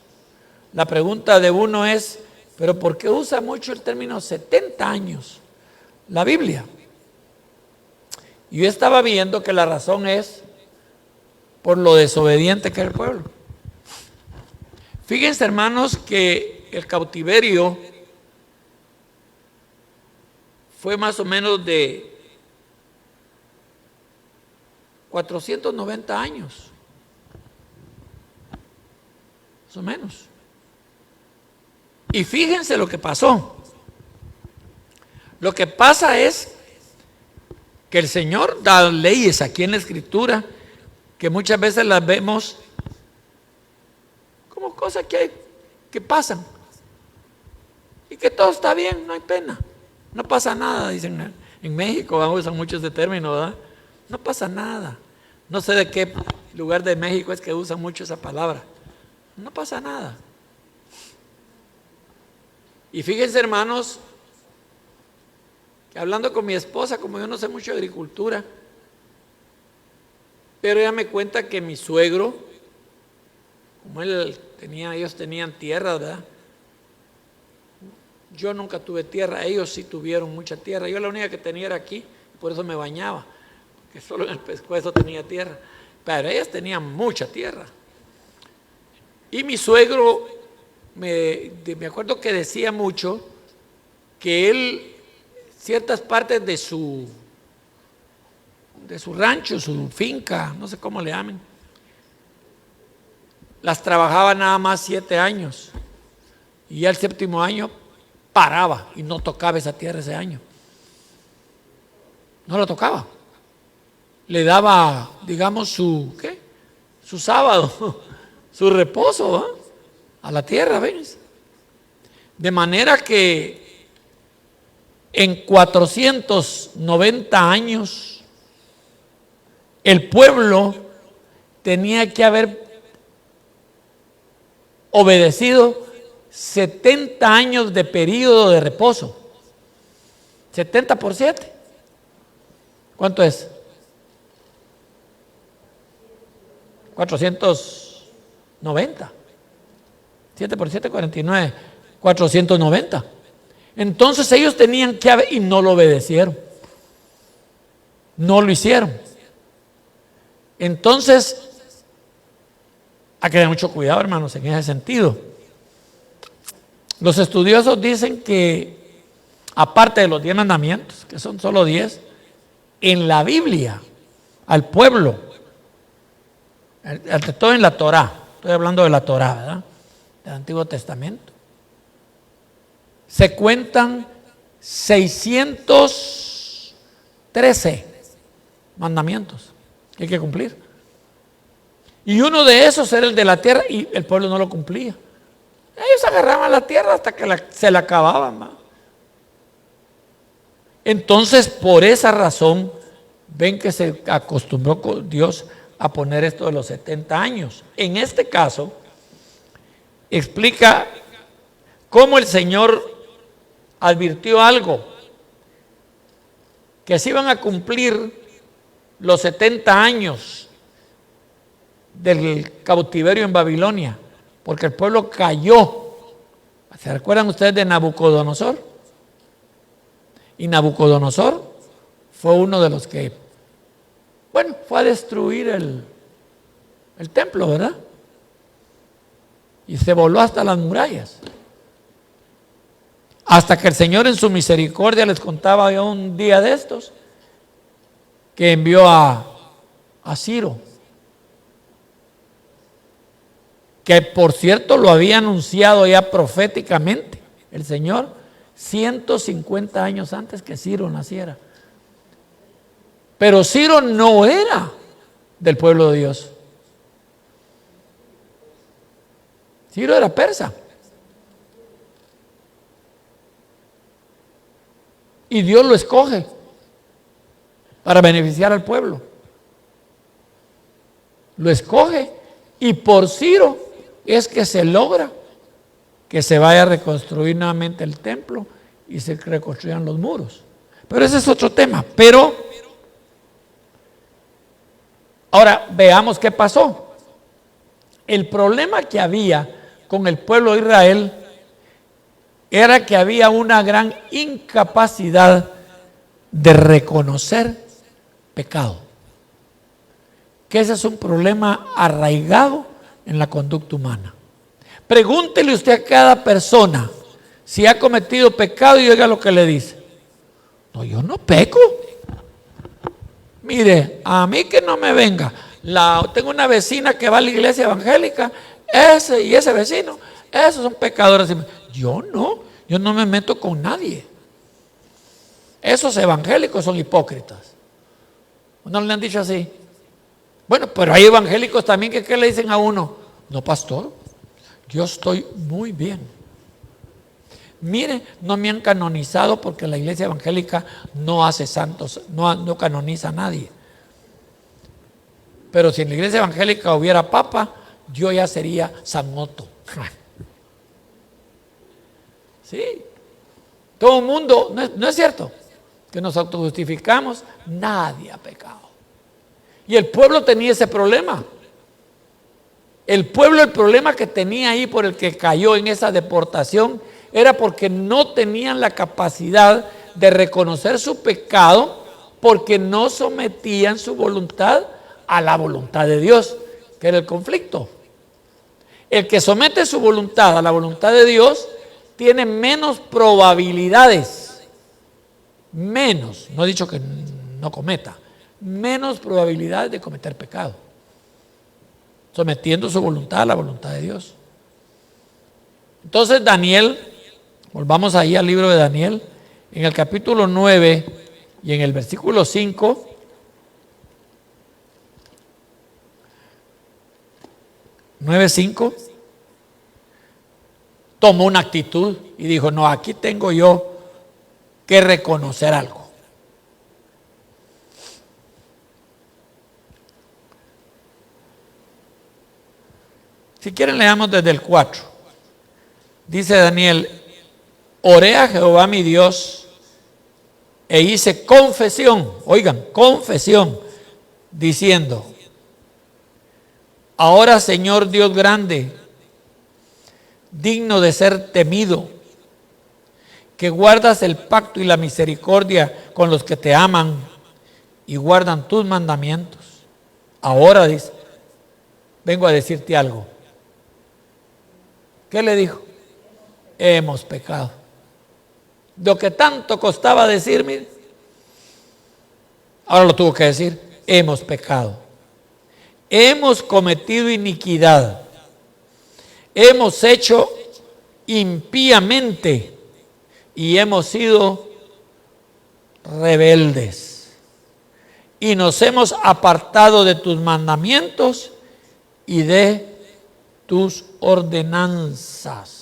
Speaker 2: la pregunta de uno es, ¿pero por qué usa mucho el término 70 años la Biblia? Yo estaba viendo que la razón es por lo desobediente que es el pueblo. Fíjense, hermanos, que el cautiverio fue más o menos de 490 años. Más o menos. Y fíjense lo que pasó. Lo que pasa es que el Señor da leyes aquí en la Escritura que muchas veces las vemos como cosas que pasan y que todo está bien, no hay pena, no pasa nada, dicen en México, usan mucho ese término, ¿verdad? No pasa nada. No sé de qué lugar de México es que usan mucho esa palabra. No pasa nada. Y fíjense, hermanos, que hablando con mi esposa, como yo no sé mucho de agricultura, pero ella me cuenta que mi suegro, como ellos tenían tierra, ¿verdad? Yo nunca tuve tierra, ellos sí tuvieron mucha tierra. Yo la única que tenía era aquí, por eso me bañaba, que solo en el pescuezo tenía tierra. Pero ellas tenían mucha tierra. Y mi suegro, me acuerdo que decía mucho que él, ciertas partes de su rancho, su finca, no sé cómo le llamen, las trabajaba nada más 7 años. Y ya el 7º año paraba y no tocaba esa tierra ese año. No la tocaba. Le daba, digamos, su sábado, su reposo, ¿eh?, a la tierra, ¿ves? De manera que en 490 años el pueblo tenía que haber obedecido 70 años de periodo de reposo. 70 por 7. ¿Cuánto es? 490. 7 por 7, 49. 490. Entonces ellos tenían que haber, y no lo obedecieron. No lo hicieron. Entonces, hay que tener mucho cuidado, hermanos, en ese sentido. Los estudiosos dicen que, aparte de los 10 mandamientos, que son solo 10, en la Biblia, al pueblo, ante todo en la Torá, estoy hablando de la Torá, ¿verdad?, del Antiguo Testamento, se cuentan 613 mandamientos que hay que cumplir. Y uno de esos era el de la tierra, y el pueblo no lo cumplía. Ellos agarraban la tierra hasta que se la acababan, ¿va? Entonces, por esa razón, ven que se acostumbró con Dios a poner esto de los 70 años. En este caso, explica cómo el Señor advirtió algo, que se iban a cumplir los 70 años del cautiverio en Babilonia, porque el pueblo cayó. ¿Se recuerdan ustedes de Nabucodonosor? Y Nabucodonosor fue uno de los que, bueno, fue a destruir el templo, ¿verdad? Y se voló hasta las murallas. Hasta que el Señor en su misericordia, les contaba yo un día de estos, que envió a Ciro, que por cierto lo había anunciado ya proféticamente el Señor 150 años antes que Ciro naciera. Pero Ciro no era del pueblo de Dios. Ciro era persa. Y Dios lo escoge para beneficiar al pueblo. Lo escoge, y por Ciro es que se logra que se vaya a reconstruir nuevamente el templo y se reconstruyan los muros. Pero ese es otro tema. Pero ahora veamos qué pasó. El problema que había con el pueblo de Israel era que había una gran incapacidad de reconocer pecado. Que ese es un problema arraigado en la conducta humana. Pregúntele usted a cada persona si ha cometido pecado y oiga lo que le dice. No, yo no peco. Mire, a mí que no me venga. Tengo una vecina que va a la iglesia evangélica, ese y ese vecino, esos son pecadores. Yo no me meto con nadie. Esos evangélicos son hipócritas. ¿No le han dicho así? Bueno, pero hay evangélicos también que ¿qué le dicen a uno? No, pastor, yo estoy muy bien. Mire, no me han canonizado porque la iglesia evangélica no hace santos, no canoniza a nadie. Pero si en la iglesia evangélica hubiera papa, yo ya sería San Otto. Sí, todo el mundo, no es cierto que nos autojustificamos, nadie ha pecado. Y el pueblo tenía ese problema. El pueblo, el problema que tenía ahí por el que cayó en esa deportación era porque no tenían la capacidad de reconocer su pecado, porque no sometían su voluntad a la voluntad de Dios, que era el conflicto. El que somete su voluntad a la voluntad de Dios tiene menos probabilidades, menos, no he dicho que no cometa, menos probabilidades de cometer pecado, sometiendo su voluntad a la voluntad de Dios. Entonces Daniel, volvamos ahí al libro de Daniel, en el capítulo 9 y en el versículo 5, tomó una actitud y dijo, no, aquí tengo yo que reconocer algo. Si quieren leamos desde el 4. Dice Daniel, oré a Jehová mi Dios e hice confesión, oigan, confesión, diciendo, ahora Señor Dios grande, digno de ser temido, que guardas el pacto y la misericordia con los que te aman y guardan tus mandamientos. Ahora dice, vengo a decirte algo. ¿Qué le dijo? hemos pecado. Lo que tanto costaba decir, mire, ahora lo tuvo que decir, hemos pecado. Hemos cometido iniquidad. Hemos hecho impíamente y hemos sido rebeldes. Y nos hemos apartado de tus mandamientos y de tus ordenanzas.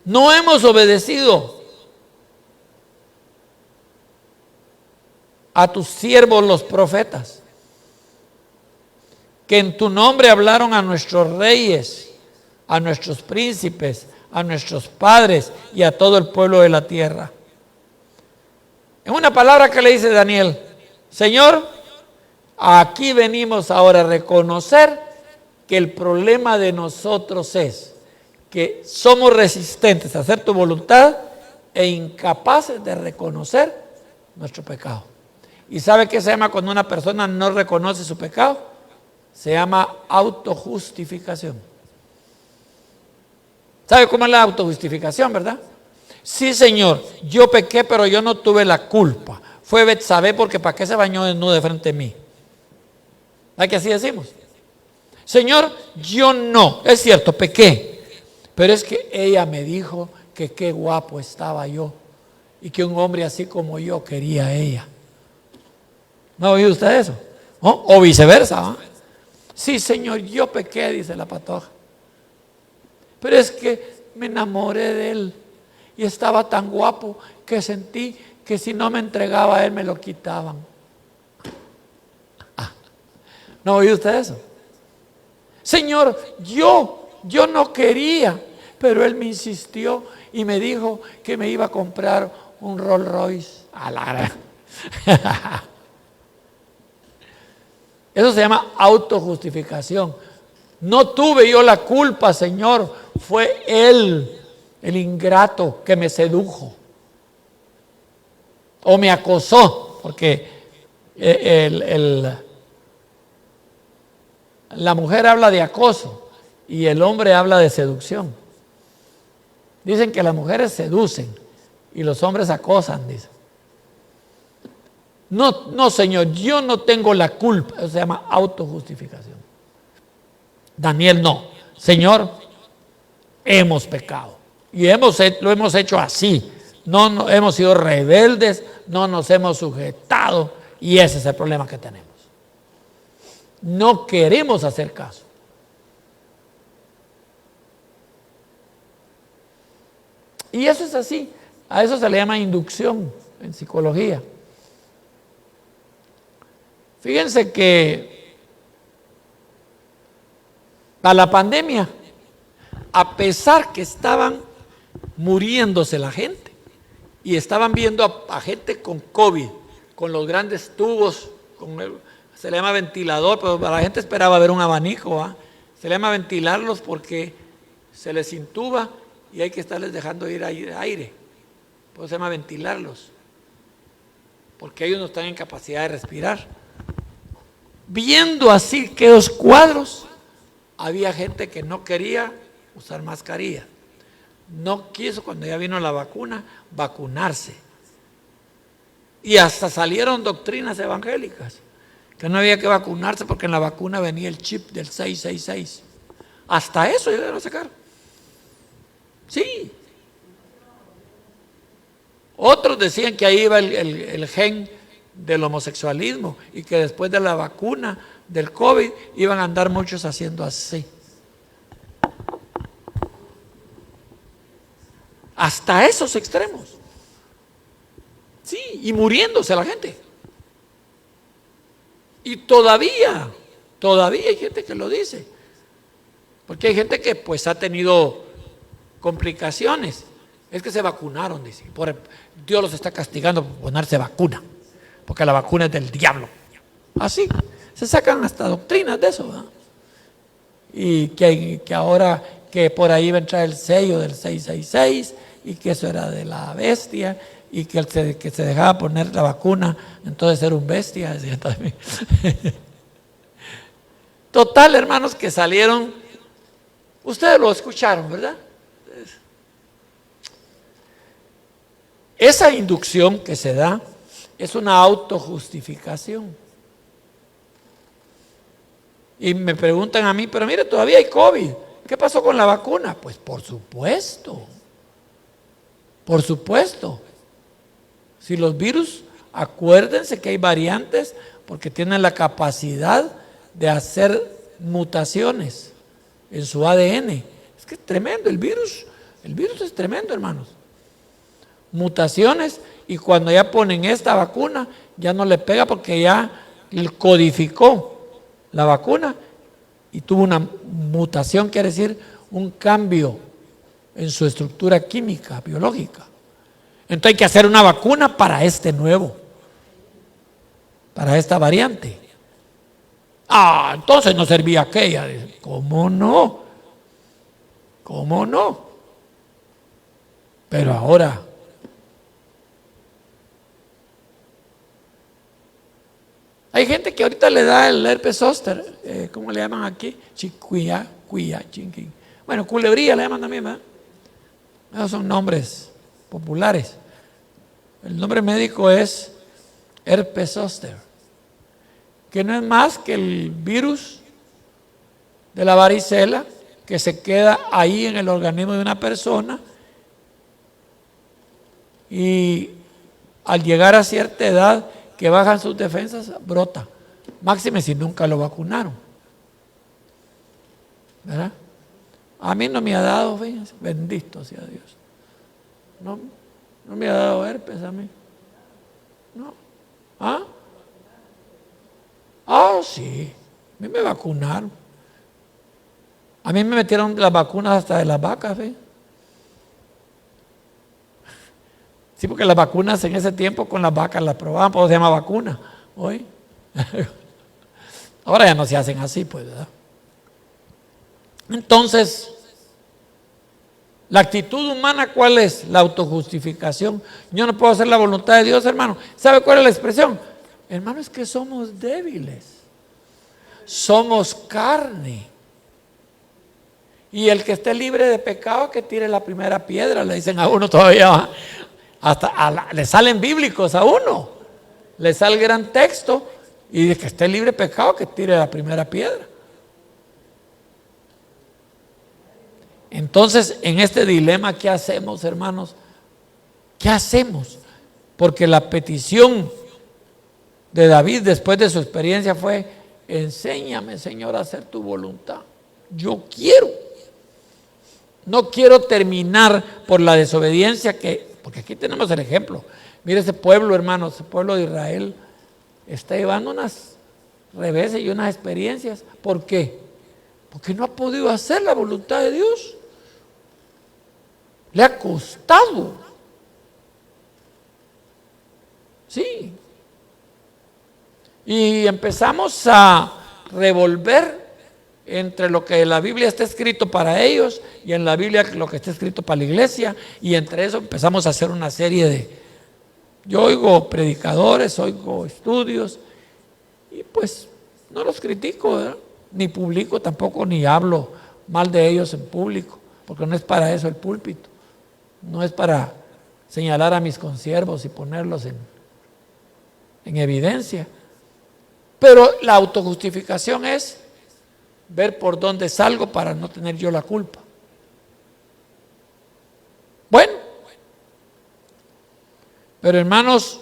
Speaker 2: No hemos obedecido a tus siervos los profetas, que en tu nombre hablaron a nuestros reyes, a nuestros príncipes, a nuestros padres y a todo el pueblo de la tierra. En una palabra que le dice Daniel, Señor, aquí venimos ahora a reconocer que el problema de nosotros es que somos resistentes a hacer tu voluntad e incapaces de reconocer nuestro pecado. ¿Y sabe qué se llama cuando una persona no reconoce su pecado? Se llama autojustificación. ¿Sabe cómo es la autojustificación, verdad? Sí, Señor, yo pequé, pero yo no tuve la culpa. Fue Betsabé, porque ¿para qué se bañó desnudo de frente a mí? ¿Verdad que así decimos? Señor, yo no, es cierto, pequé, pero es que ella me dijo que qué guapo estaba yo y que un hombre así como yo quería a ella. ¿No ha oído usted eso? ¿No? O viceversa, ¿no? Sí, Señor, yo pequé, dice la patoja, pero es que me enamoré de él y estaba tan guapo que sentí que si no me entregaba a él me lo quitaban. ¿No ha oído usted eso? Señor, yo no quería, pero él me insistió y me dijo que me iba a comprar un Rolls Royce. Eso se llama autojustificación. No tuve yo la culpa, Señor, fue él, el ingrato, que me sedujo o me acosó, porque la mujer habla de acoso y el hombre habla de seducción. Dicen que las mujeres seducen y los hombres acosan, dicen. No, Señor, yo no tengo la culpa. Eso se llama autojustificación. Daniel no. Señor, hemos pecado y lo hemos hecho así. No hemos sido rebeldes, no nos hemos sujetado y ese es el problema que tenemos. No queremos hacer caso. Y eso es así. A eso se le llama inducción en psicología. Fíjense que para la pandemia, a pesar que estaban muriéndose la gente y estaban viendo a gente con COVID, con los grandes tubos, se le llama ventilador, pero la gente esperaba ver un abanico, ¿eh? Se le llama ventilarlos porque se les intuba y hay que estarles dejando ir aire. Pues se llama ventilarlos, porque ellos no están en capacidad de respirar. Viendo así que los cuadros, había gente que no quería usar mascarilla. No quiso, cuando ya vino la vacuna, vacunarse. Y hasta salieron doctrinas evangélicas que no había que vacunarse porque en la vacuna venía el chip del 666. Hasta eso llegaron a sacar. Sí. Otros decían que ahí iba el gen del homosexualismo y que después de la vacuna del COVID iban a andar muchos haciendo así. Hasta esos extremos. Sí, y muriéndose la gente. Y todavía hay gente que lo dice. Porque hay gente que pues ha tenido complicaciones. Es que se vacunaron, dice. Dios los está castigando por ponerse vacuna. Porque la vacuna es del diablo. Así, se sacan hasta doctrinas de eso, ¿verdad? Y que ahora que por ahí va a entrar el sello del 666 y que eso era de la bestia y que el que se dejaba poner la vacuna entonces era un bestia, decía también. Total, hermanos, que salieron Ustedes lo escucharon, ¿verdad? Esa inducción que se da es una autojustificación. Y me preguntan a mí, pero mire, todavía hay COVID. ¿Qué pasó con la vacuna? Pues por supuesto. Por supuesto. Si los virus, acuérdense que hay variantes porque tienen la capacidad de hacer mutaciones en su ADN. Es que es tremendo el virus es tremendo, hermanos. Mutaciones, y cuando ya ponen esta vacuna, ya no le pega porque ya codificó la vacuna y tuvo una mutación, quiere decir un cambio en su estructura química, biológica. Entonces hay que hacer una vacuna para este nuevo, para esta variante. Entonces no servía aquella. ¿Cómo no? ¿Cómo no? Pero ahora, hay gente que ahorita le da el herpes zóster, ¿cómo le llaman aquí? Chiquilla, chinquín. Bueno, culebría le llaman también, ¿verdad? Esos son nombres populares. El nombre médico es herpes zóster, que no es más que el virus de la varicela que se queda ahí en el organismo de una persona y al llegar a cierta edad que bajan sus defensas, brota. Máxime si nunca lo vacunaron, ¿verdad? A mí no me ha dado, fíjense, bendito sea Dios. No me ha dado herpes a mí. No. Sí. A mí me vacunaron. A mí me metieron las vacunas hasta de las vacas, ¿ves? Sí, porque las vacunas en ese tiempo con las vacas las probaban, por eso se llama vacuna. Hoy. Ahora ya no se hacen así, pues, ¿verdad? Entonces, la actitud humana, ¿cuál es? La autojustificación. Yo no puedo hacer la voluntad de Dios, hermano. ¿Sabe cuál es la expresión? Hermano, es que somos débiles. Somos carne. Y el que esté libre de pecado, que tire la primera piedra, le dicen a uno todavía. Hasta le salen bíblicos a uno. Le sale el gran texto y de que esté libre de pecado, que tire la primera piedra. Entonces, en este dilema, ¿qué hacemos, hermanos? ¿Qué hacemos? Porque la petición de David después de su experiencia fue: enséñame, Señor, a hacer tu voluntad. Yo quiero. No quiero terminar por la desobediencia porque aquí tenemos el ejemplo. Mire ese pueblo, hermanos, ese pueblo de Israel está llevando unas reveses y unas experiencias. ¿Por qué? Porque no ha podido hacer la voluntad de Dios. Le ha costado. Sí. Y empezamos a revolver entre lo que en la Biblia está escrito para ellos y en la Biblia lo que está escrito para la iglesia, y entre eso empezamos a hacer una serie de... Yo oigo predicadores, oigo estudios, y pues no los critico, ¿verdad? Ni publico tampoco, ni hablo mal de ellos en público, porque no es para eso el púlpito, no es para señalar a mis consiervos y ponerlos en evidencia. Pero la autojustificación es ver por dónde salgo para no tener yo la culpa. Bueno, pero hermanos,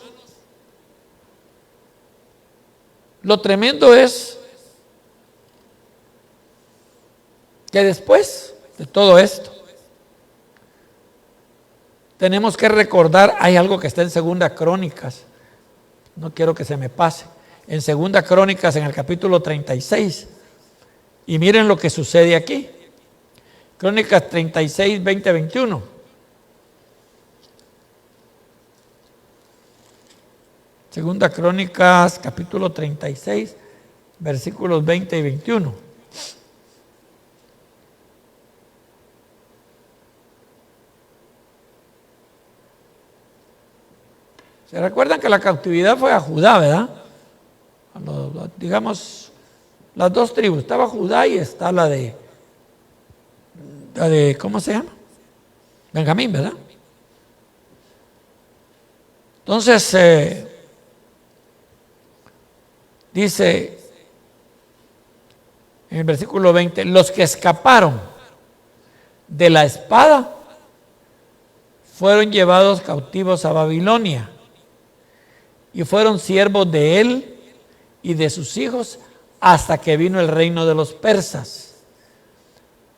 Speaker 2: lo tremendo es que después de todo esto tenemos que recordar, hay algo que está en Segunda Crónicas, no quiero que se me pase, en Segunda Crónicas en el capítulo 36, y miren lo que sucede aquí. Crónicas 36, 20, 21. Segunda Crónicas, capítulo 36, versículos 20 y 21. ¿Se recuerdan que la cautividad fue a Judá, verdad? Digamos, las dos tribus. Estaba Judá y está la ¿cómo se llama? Benjamín, ¿verdad? Entonces, dice en el versículo 20, los que escaparon de la espada fueron llevados cautivos a Babilonia y fueron siervos de él y de sus hijos hasta que vino el reino de los persas,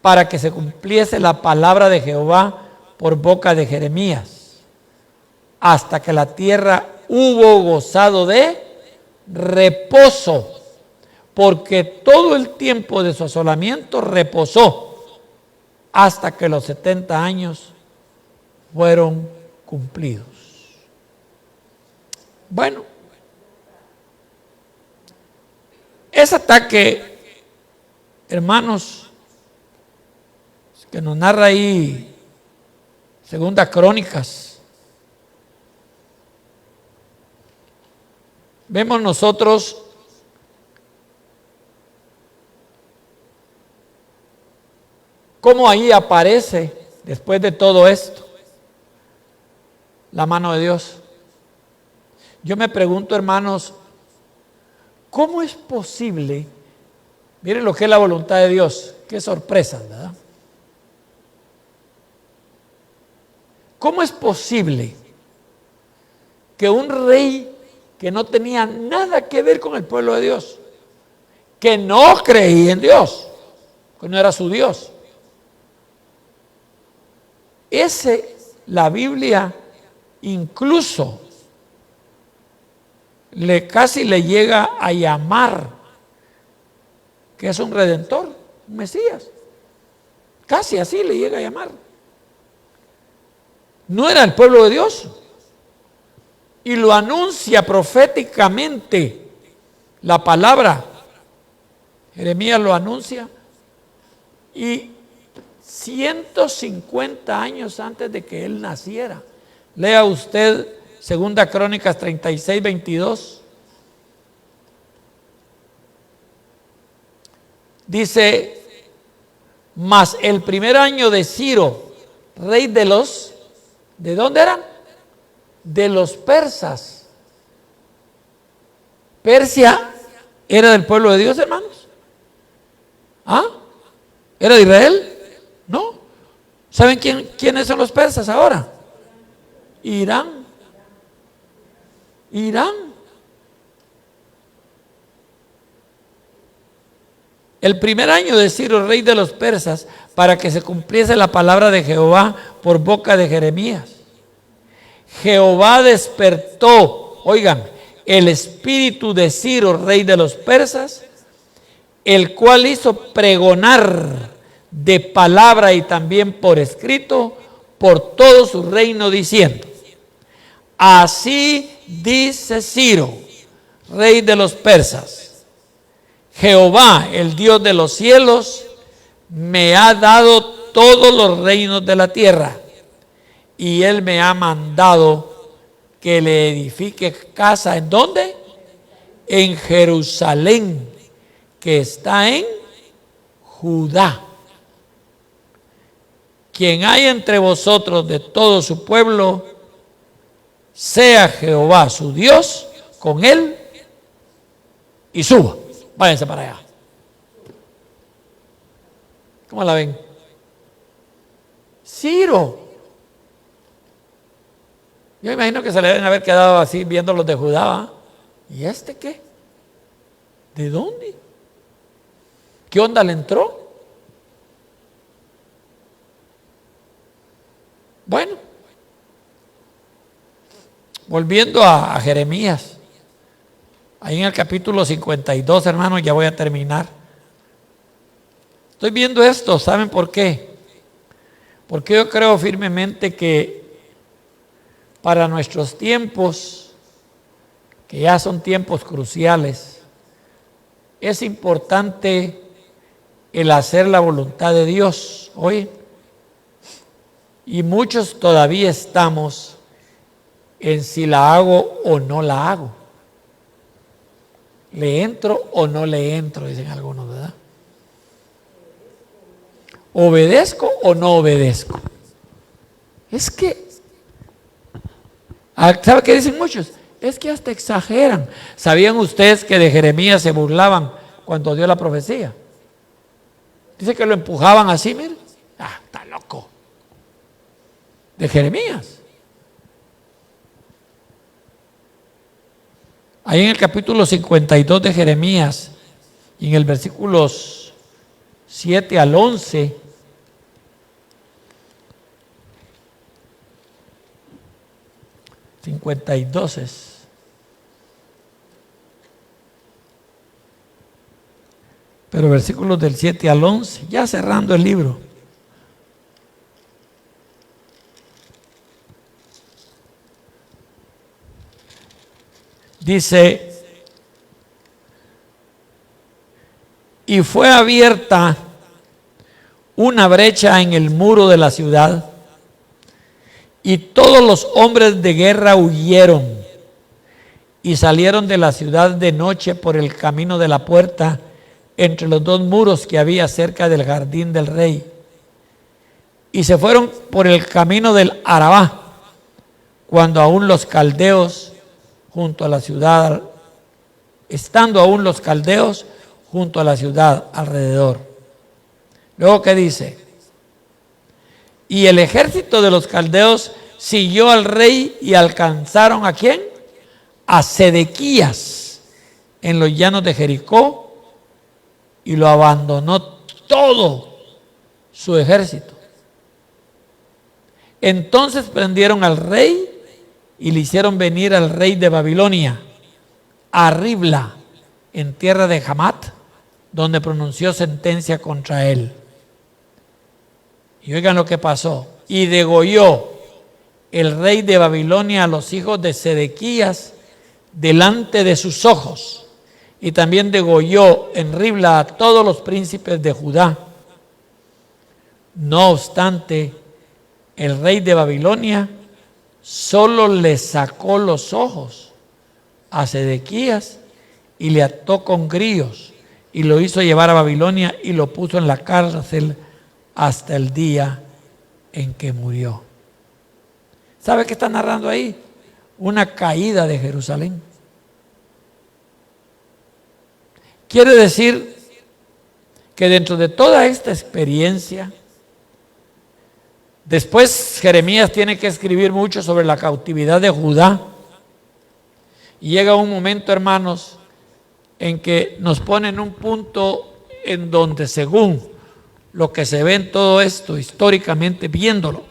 Speaker 2: para que se cumpliese la palabra de Jehová por boca de Jeremías, hasta que la tierra hubo gozado de reposo, porque todo el tiempo de su asolamiento reposó hasta que los 70 años fueron cumplidos. Bueno, ese ataque, hermanos, que nos narra ahí Segunda Crónicas, vemos nosotros cómo ahí aparece, después de todo esto, la mano de Dios. Yo me pregunto, hermanos, ¿cómo es posible? Miren lo que es la voluntad de Dios. Qué sorpresa, ¿verdad? ¿Cómo es posible que un rey que no tenía nada que ver con el pueblo de Dios, que no creía en Dios, que no era su Dios, la Biblia incluso casi le llega a llamar que es un redentor, un Mesías? Casi así le llega a llamar. No era el pueblo de Dios. Y lo anuncia proféticamente la palabra. Jeremías lo anuncia. Y 150 años antes de que él naciera. Lea usted Segunda Crónicas 36, 22. Dice, mas el primer año de Ciro, rey de los, ¿de dónde eran? De los persas. Persia era del pueblo de Dios, hermanos. ¿Ah? ¿Era de Israel? No. ¿Saben quiénes son los persas ahora? Irán. El primer año de Ciro, rey de los persas, para que se cumpliese la palabra de Jehová por boca de Jeremías. Jehová despertó, oigan, el espíritu de Ciro, rey de los persas, el cual hizo pregonar de palabra y también por escrito por todo su reino, diciendo: así dice Ciro, rey de los persas: Jehová, el Dios de los cielos, me ha dado todos los reinos de la tierra, y él me ha mandado que le edifique casa. ¿En dónde? En Jerusalén, que está en Judá. Quien hay entre vosotros de todo su pueblo, sea Jehová su Dios con él, y suba. Váyanse para allá. ¿Cómo la ven? Ciro. Yo imagino que se le deben haber quedado así viendo los de Judá. ¿Y este qué? ¿De dónde? ¿Qué onda le entró? Bueno, volviendo a Jeremías, ahí en el capítulo 52, hermanos, ya voy a terminar. Estoy viendo esto, ¿saben por qué? Porque yo creo firmemente que para nuestros tiempos, que ya son tiempos cruciales, es importante el hacer la voluntad de Dios. Oye, y muchos todavía estamos en si la hago o no la hago. ¿Le entro o no le entro? Dicen algunos, ¿verdad? ¿obedezco o no obedezco? Es que, ¿sabe qué dicen muchos? Es que hasta exageran. ¿Sabían ustedes que de Jeremías se burlaban cuando dio la profecía? Dice que lo empujaban así, mire. Ah, está loco. De Jeremías. Ahí en el capítulo 52 de Jeremías, y en el versículos 7 al 11, ...52 es... pero versículos del 7 al 11, ya cerrando el libro. Dice: y fue abierta una brecha en el muro de la ciudad, y todos los hombres de guerra huyeron y salieron de la ciudad de noche por el camino de la puerta, entre los dos muros que había cerca del jardín del rey, y se fueron por el camino del Arabá, cuando aún los caldeos junto a la ciudad, estando aún los caldeos junto a la ciudad alrededor. Luego, ¿qué dice? Y el ejército de los caldeos siguió al rey y alcanzaron ¿a quién? A Sedequías en los llanos de Jericó, y lo abandonó todo su ejército. Entonces prendieron al rey y le hicieron venir al rey de Babilonia a Ribla, en tierra de Hamat, donde pronunció sentencia contra él. Y oigan lo que pasó. Y degolló el rey de Babilonia a los hijos de Sedequías delante de sus ojos. Y también degolló en Ribla a todos los príncipes de Judá. No obstante, el rey de Babilonia solo le sacó los ojos a Sedequías y le ató con grillos y lo hizo llevar a Babilonia y lo puso en la cárcel hasta el día en que murió. ¿Sabe qué está narrando ahí? Una caída de Jerusalén. Quiere decir que dentro de toda esta experiencia, después Jeremías tiene que escribir mucho sobre la cautividad de Judá. Y llega un momento, hermanos, en que nos pone en un punto en donde, según lo que se ve en todo esto, históricamente viéndolo,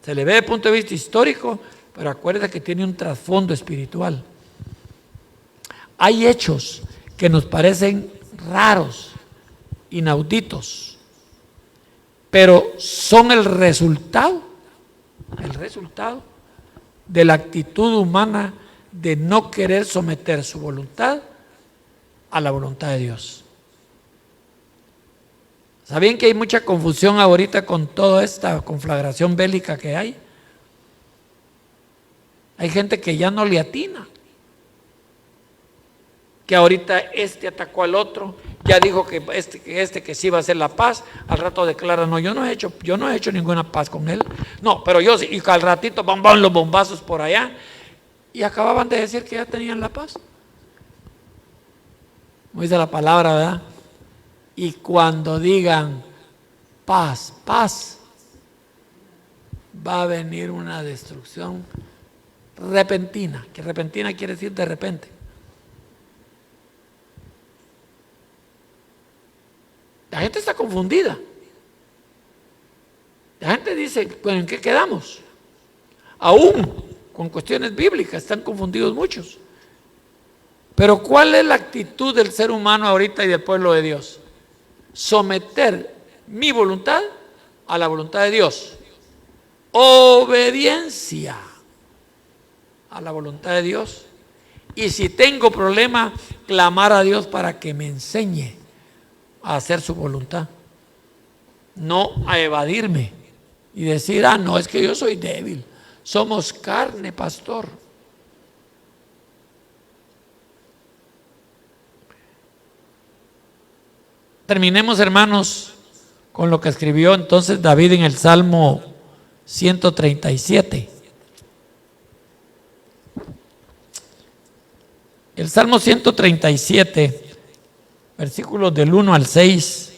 Speaker 2: se le ve desde el punto de vista histórico, pero acuérdate que tiene un trasfondo espiritual. Hay hechos que nos parecen raros, inauditos, pero son el resultado de la actitud humana de no querer someter su voluntad a la voluntad de Dios. ¿Sabían que hay mucha confusión ahorita con toda esta conflagración bélica que hay? Hay gente que ya no le atina, que ahorita este atacó al otro, ya dijo que que sí va a hacer la paz, al rato declara: no, yo no he hecho ninguna paz con él. No, pero yo sí, y al ratito van los bombazos por allá, y acababan de decir que ya tenían la paz. Como dice la palabra, ¿verdad? Y cuando digan paz, paz, va a venir una destrucción repentina, que repentina quiere decir de repente. La gente está confundida. La gente dice: bueno, ¿en qué quedamos? Aún con cuestiones bíblicas están confundidos muchos. Pero ¿cuál es la actitud del ser humano ahorita y del pueblo de Dios? Someter mi voluntad a la voluntad de Dios. Obediencia a la voluntad de Dios. Y si tengo problema, clamar a Dios para que me enseñe a hacer su voluntad. No a evadirme y decir: ah, no, es que yo soy débil. Somos carne, pastor. Terminemos, hermanos, con lo que escribió entonces David en el Salmo 137. El Salmo 137, versículos del 1 al 6.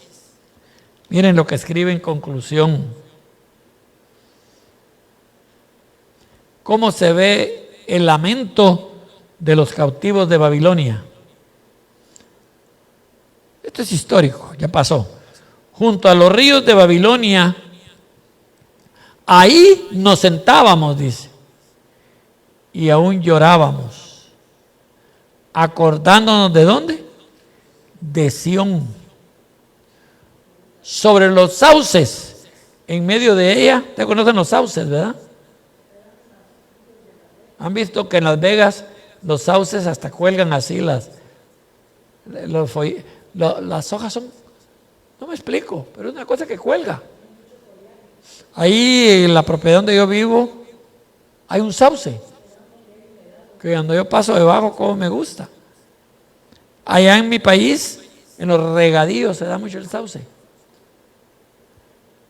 Speaker 2: Miren lo que escribe en conclusión. Cómo se ve el lamento de los cautivos de Babilonia. Esto es histórico, ya pasó. Junto a los ríos de Babilonia, ahí nos sentábamos, dice, y aún llorábamos, acordándonos de dónde, de Sión, sobre los sauces, en medio de ella. ¿Te conocen los sauces, verdad? ¿Han visto que en Las Vegas los sauces hasta cuelgan así las hojas son? No me explico, pero es una cosa que cuelga. Ahí en la propiedad donde yo vivo hay un sauce que cuando yo paso debajo, como me gusta. Allá en mi país, en los regadíos, se da mucho el sauce.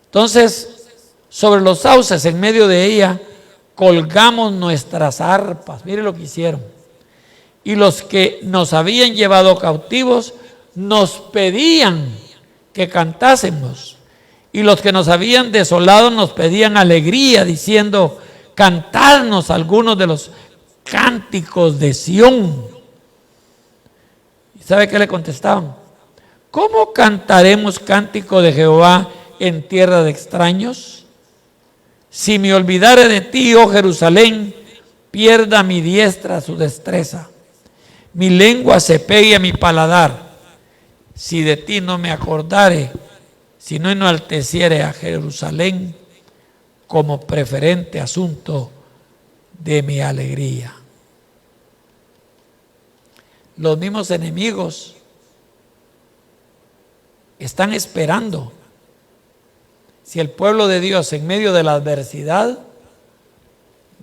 Speaker 2: Entonces, sobre los sauces, en medio de ella, colgamos nuestras arpas. Mire lo que hicieron. Y los que nos habían llevado cautivos nos pedían que cantásemos. Y los que nos habían desolado nos pedían alegría, diciendo: cantadnos algunos de los cánticos de Sión. ¿Y sabe qué le contestaban? ¿Cómo cantaremos cántico de Jehová en tierra de extraños? Si me olvidare de ti, oh Jerusalén, pierda mi diestra su destreza. Mi lengua se pegue a mi paladar. Si de ti no me acordare, si no enalteciere a Jerusalén como preferente asunto de mi alegría. Los mismos enemigos están esperando si el pueblo de Dios en medio de la adversidad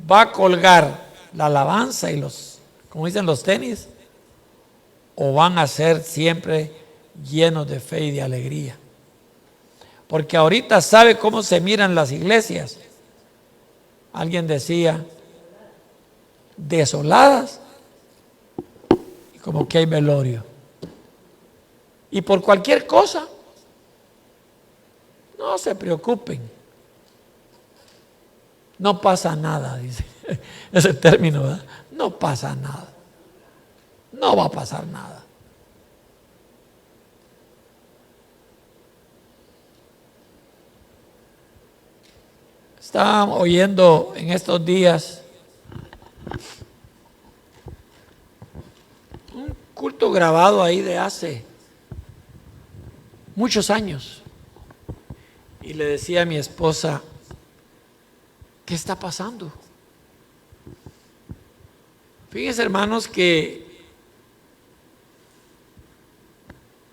Speaker 2: va a colgar la alabanza y los, como dicen los tenis, o van a ser siempre llenos de fe y de alegría. Porque ahorita sabe cómo se miran las iglesias. Alguien decía, desoladas, y como que hay velorio. Y por cualquier cosa, no se preocupen, no pasa nada, dice ese término, ¿verdad? No pasa nada, no va a pasar nada. Estaba oyendo en estos días un culto grabado ahí de hace muchos años. Y le decía a mi esposa, ¿qué está pasando? Fíjense, hermanos, que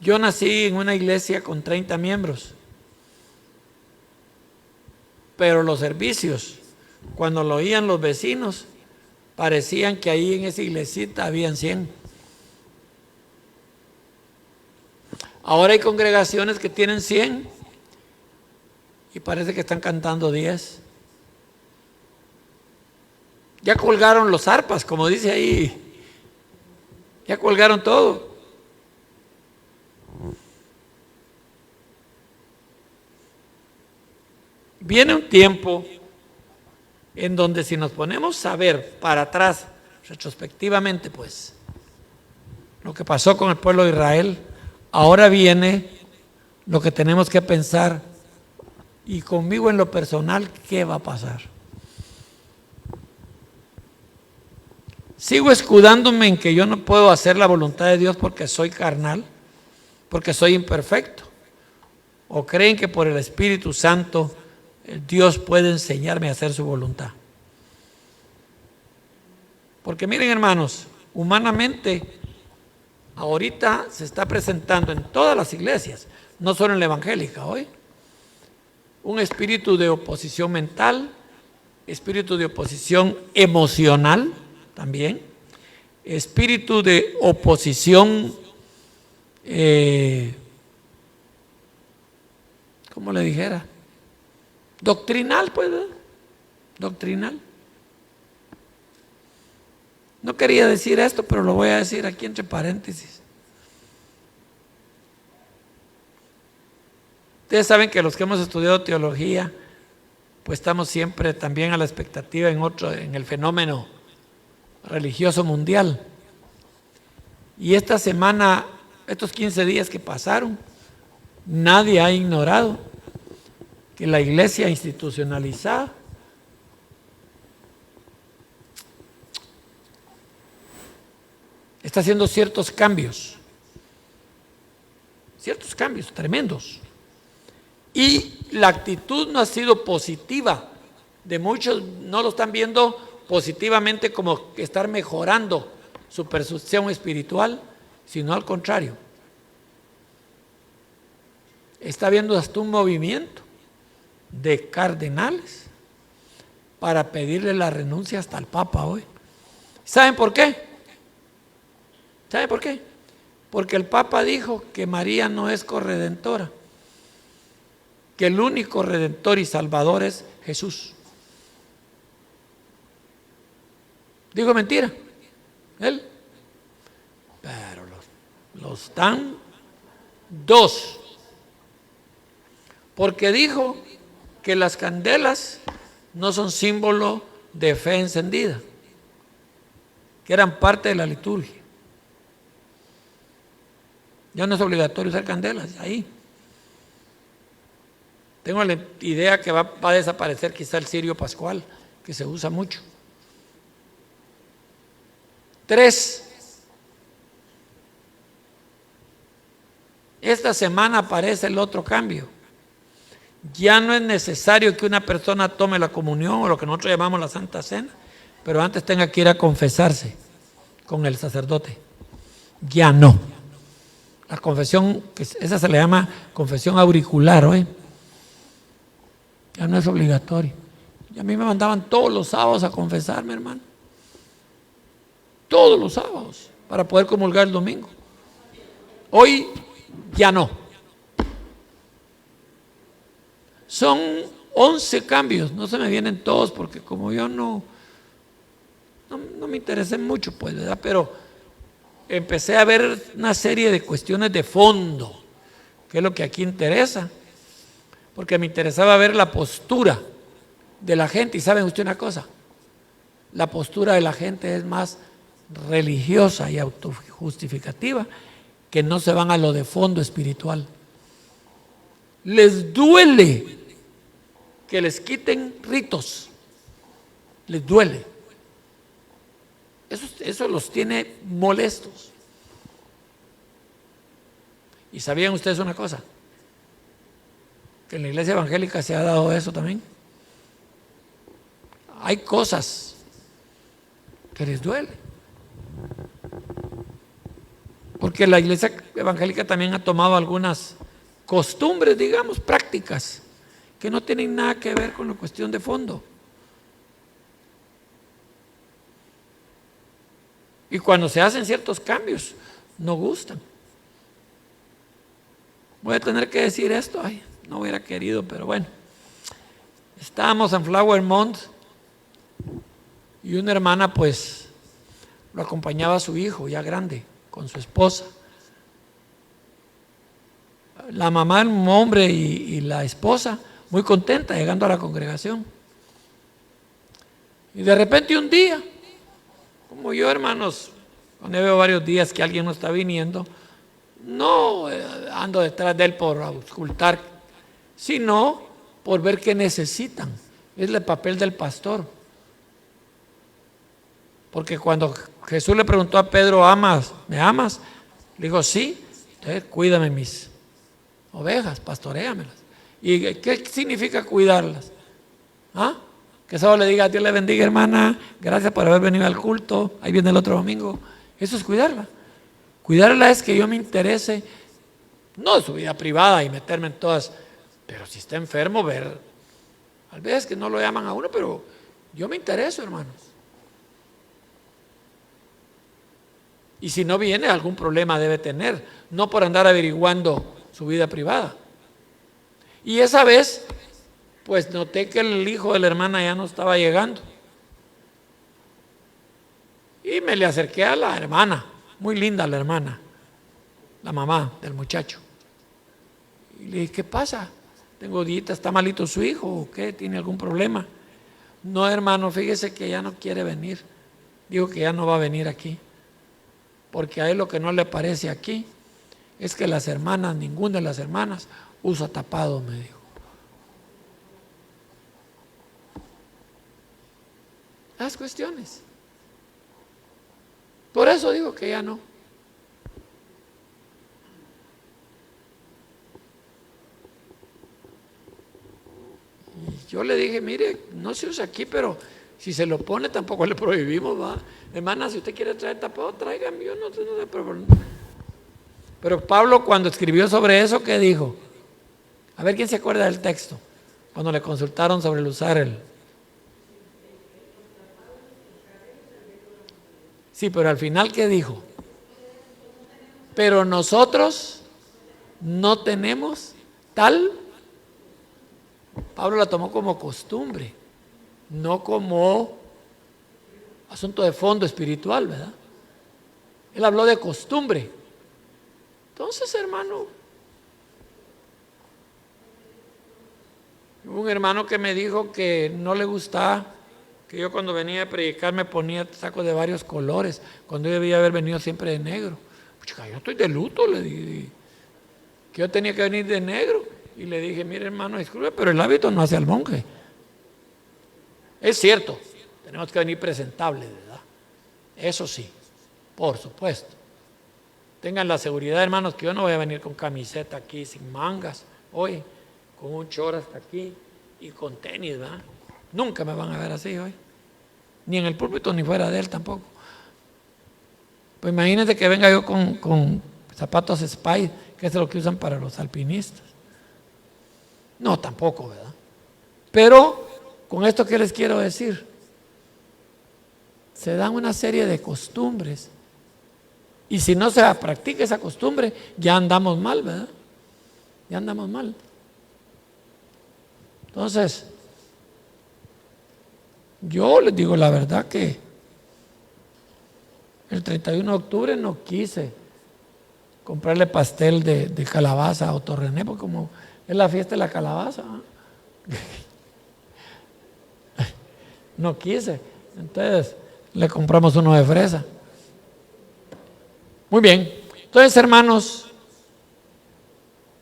Speaker 2: yo nací en una iglesia con 30 miembros. Pero los servicios, cuando lo oían los vecinos, parecían que ahí en esa iglesita habían 100. Ahora hay congregaciones que tienen 100 y parece que están cantando 10. Ya colgaron los arpas, como dice ahí. Ya colgaron todo. Viene un tiempo en donde si nos ponemos a ver para atrás, retrospectivamente, pues, lo que pasó con el pueblo de Israel, ahora viene lo que tenemos que pensar, y conmigo en lo personal, ¿qué va a pasar? ¿Sigo escudándome en que yo no puedo hacer la voluntad de Dios porque soy carnal, porque soy imperfecto? ¿O creen que por el Espíritu Santo Dios puede enseñarme a hacer su voluntad? Porque miren, hermanos, humanamente ahorita se está presentando en todas las iglesias, no solo en la evangélica hoy, un espíritu de oposición mental, espíritu de oposición emocional también, espíritu de oposición ¿cómo le dijera? Doctrinal, pues, ¿verdad? Doctrinal. No quería decir esto, pero lo voy a decir aquí entre paréntesis. Ustedes saben que los que hemos estudiado teología, pues estamos siempre también a la expectativa en el fenómeno religioso mundial. Y esta semana, estos 15 días que pasaron, nadie ha ignorado que la iglesia institucionalizada está haciendo ciertos cambios tremendos. Y la actitud no ha sido positiva. De muchos no lo están viendo positivamente como estar mejorando su percepción espiritual, sino al contrario. Está habiendo hasta un movimiento de cardenales para pedirle la renuncia hasta al Papa hoy. ¿Saben por qué? ¿Saben por qué? Porque el Papa dijo que María no es corredentora, que el único redentor y salvador es Jesús. ¿Digo mentira? Él. Pero los dan dos. Porque dijo que las candelas no son símbolo de fe encendida, que eran parte de la liturgia. Ya no es obligatorio usar candelas, ahí. Tengo la idea que va a desaparecer quizá el cirio pascual, que se usa mucho. 3. Esta semana aparece el otro cambio. Ya no es necesario que una persona tome la comunión o lo que nosotros llamamos la Santa Cena, pero antes tenga que ir a confesarse con el sacerdote. Ya no. La confesión, esa se le llama confesión auricular, ¿eh? Ya no es obligatorio. Y a mí me mandaban todos los sábados a confesarme, hermano. Todos los sábados, para poder comulgar el domingo. Hoy ya no. Son 11 cambios, no se me vienen todos porque como yo no me interesé mucho, pues, ¿verdad? Pero empecé a ver una serie de cuestiones de fondo, que es lo que aquí interesa, porque me interesaba ver la postura de la gente. Y saben usted una cosa, la postura de la gente es más religiosa y autojustificativa, que no se van a lo de fondo espiritual. Les duele que les quiten ritos, les duele. Eso los tiene molestos. ¿Y sabían ustedes una cosa? Que en la iglesia evangélica se ha dado eso también. Hay cosas que les duele. Porque la iglesia evangélica también ha tomado algunas costumbres, digamos, prácticas, que no tienen nada que ver con la cuestión de fondo. Y cuando se hacen ciertos cambios, no gustan. Voy a tener que decir esto, ay, no hubiera querido, pero bueno. Estábamos en Flower Mount y una hermana pues lo acompañaba a su hijo ya grande con su esposa. La mamá, un hombre y la esposa muy contenta llegando a la congregación. Y de repente un día, como yo, hermanos, cuando veo varios días que alguien no está viniendo, no ando detrás de él por auscultar, sino por ver qué necesitan. Es el papel del pastor. Porque cuando Jesús le preguntó a Pedro, ¿me amas? Le dijo, sí, entonces cuídame mis ovejas, pastoréamelas. ¿Y qué significa cuidarlas? ¿Ah? Que solo le diga, Dios le bendiga, hermana, gracias por haber venido al culto, ahí viene el otro domingo. Eso es cuidarla. Cuidarla es que yo me interese, no de su vida privada y meterme en todas, pero si está enfermo, ver. A veces que no lo llaman a uno, pero yo me intereso, hermanos. Y si no viene, algún problema debe tener, no por andar averiguando su vida privada. Y esa vez, pues noté que el hijo de la hermana ya no estaba llegando. Y me le acerqué a la hermana, muy linda la hermana, la mamá del muchacho. Y le dije, ¿qué pasa? Tengo días, ¿está malito su hijo o qué? ¿Tiene algún problema? No, hermano, fíjese que ya no quiere venir. Dijo que ya no va a venir aquí. Porque a él lo que no le parece aquí es que las hermanas, ninguna de las hermanas usa tapado, me dijo. Las cuestiones. Por eso digo que ya no. Y yo le dije, mire, no se usa aquí, pero si se lo pone tampoco le prohibimos, va. Hermana, si usted quiere traer tapado, tráigame, yo no sé, pero Pablo cuando escribió sobre eso, ¿qué dijo? A ver quién se acuerda del texto, cuando le consultaron sobre el usar el... Sí, pero al final, ¿qué dijo? Pero nosotros no tenemos tal... Pablo la tomó como costumbre, no como asunto de fondo espiritual, ¿verdad? Él habló de costumbre. Entonces, hermano, hubo un hermano que me dijo que no le gustaba que yo cuando venía a predicar me ponía sacos de varios colores, cuando yo debía haber venido siempre de negro. Chica, yo estoy de luto, le dije, que yo tenía que venir de negro. Y le dije, mire hermano, disculpe, pero el hábito no hace al monje. Es cierto, tenemos que venir presentables, ¿verdad? Eso sí, por supuesto. Tengan la seguridad, hermanos, que yo no voy a venir con camiseta aquí, sin mangas, hoy, con un short hasta aquí y con tenis, ¿verdad? Nunca me van a ver así hoy. Ni en el púlpito ni fuera de él tampoco. Pues imagínense que venga yo con zapatos Spy, que es lo que usan para los alpinistas. No, tampoco, ¿verdad? Pero con esto, ¿qué les quiero decir? Se dan una serie de costumbres y si no se practica esa costumbre, ya andamos mal, ¿verdad? Ya andamos mal. Entonces, yo les digo la verdad que el 31 de octubre no quise comprarle pastel de calabaza a Otto René, porque como es la fiesta de la calabaza, no quise. Entonces le compramos uno de fresa. Muy bien. Entonces, hermanos,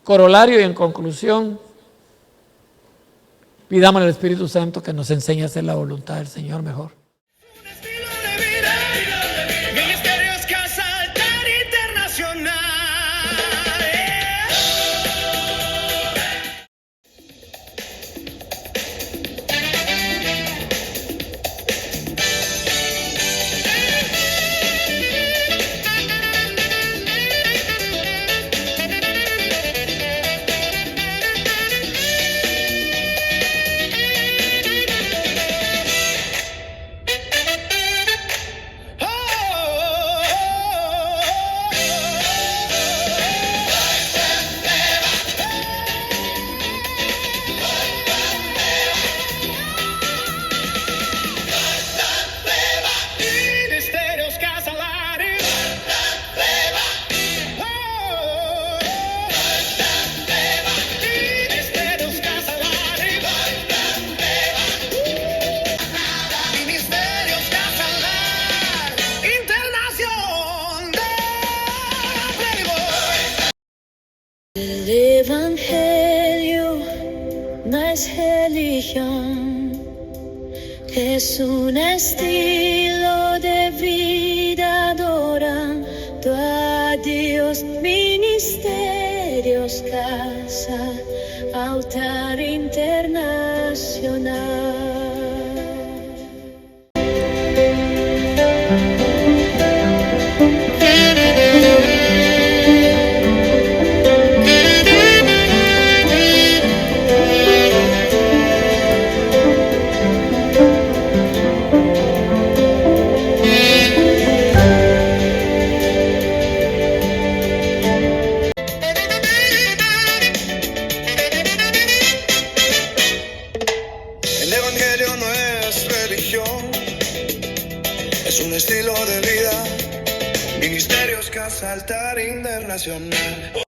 Speaker 2: corolario y en conclusión, pidamos al Espíritu Santo que nos enseñe a hacer la voluntad del Señor mejor.
Speaker 1: Un estilo de vida, Ministerios Casa Altar Internacional. Ministerios Casa Lares. Ministerios Casa Lares. Ministerios Casa Lares. Internación de Playboy.
Speaker 3: El Evangelio no es religión, es un estilo de vida adorando a Dios. Ministerios Casa Altar Internacional.
Speaker 4: religión, es un estilo de vida. Ministerios Casa Altar Internacional.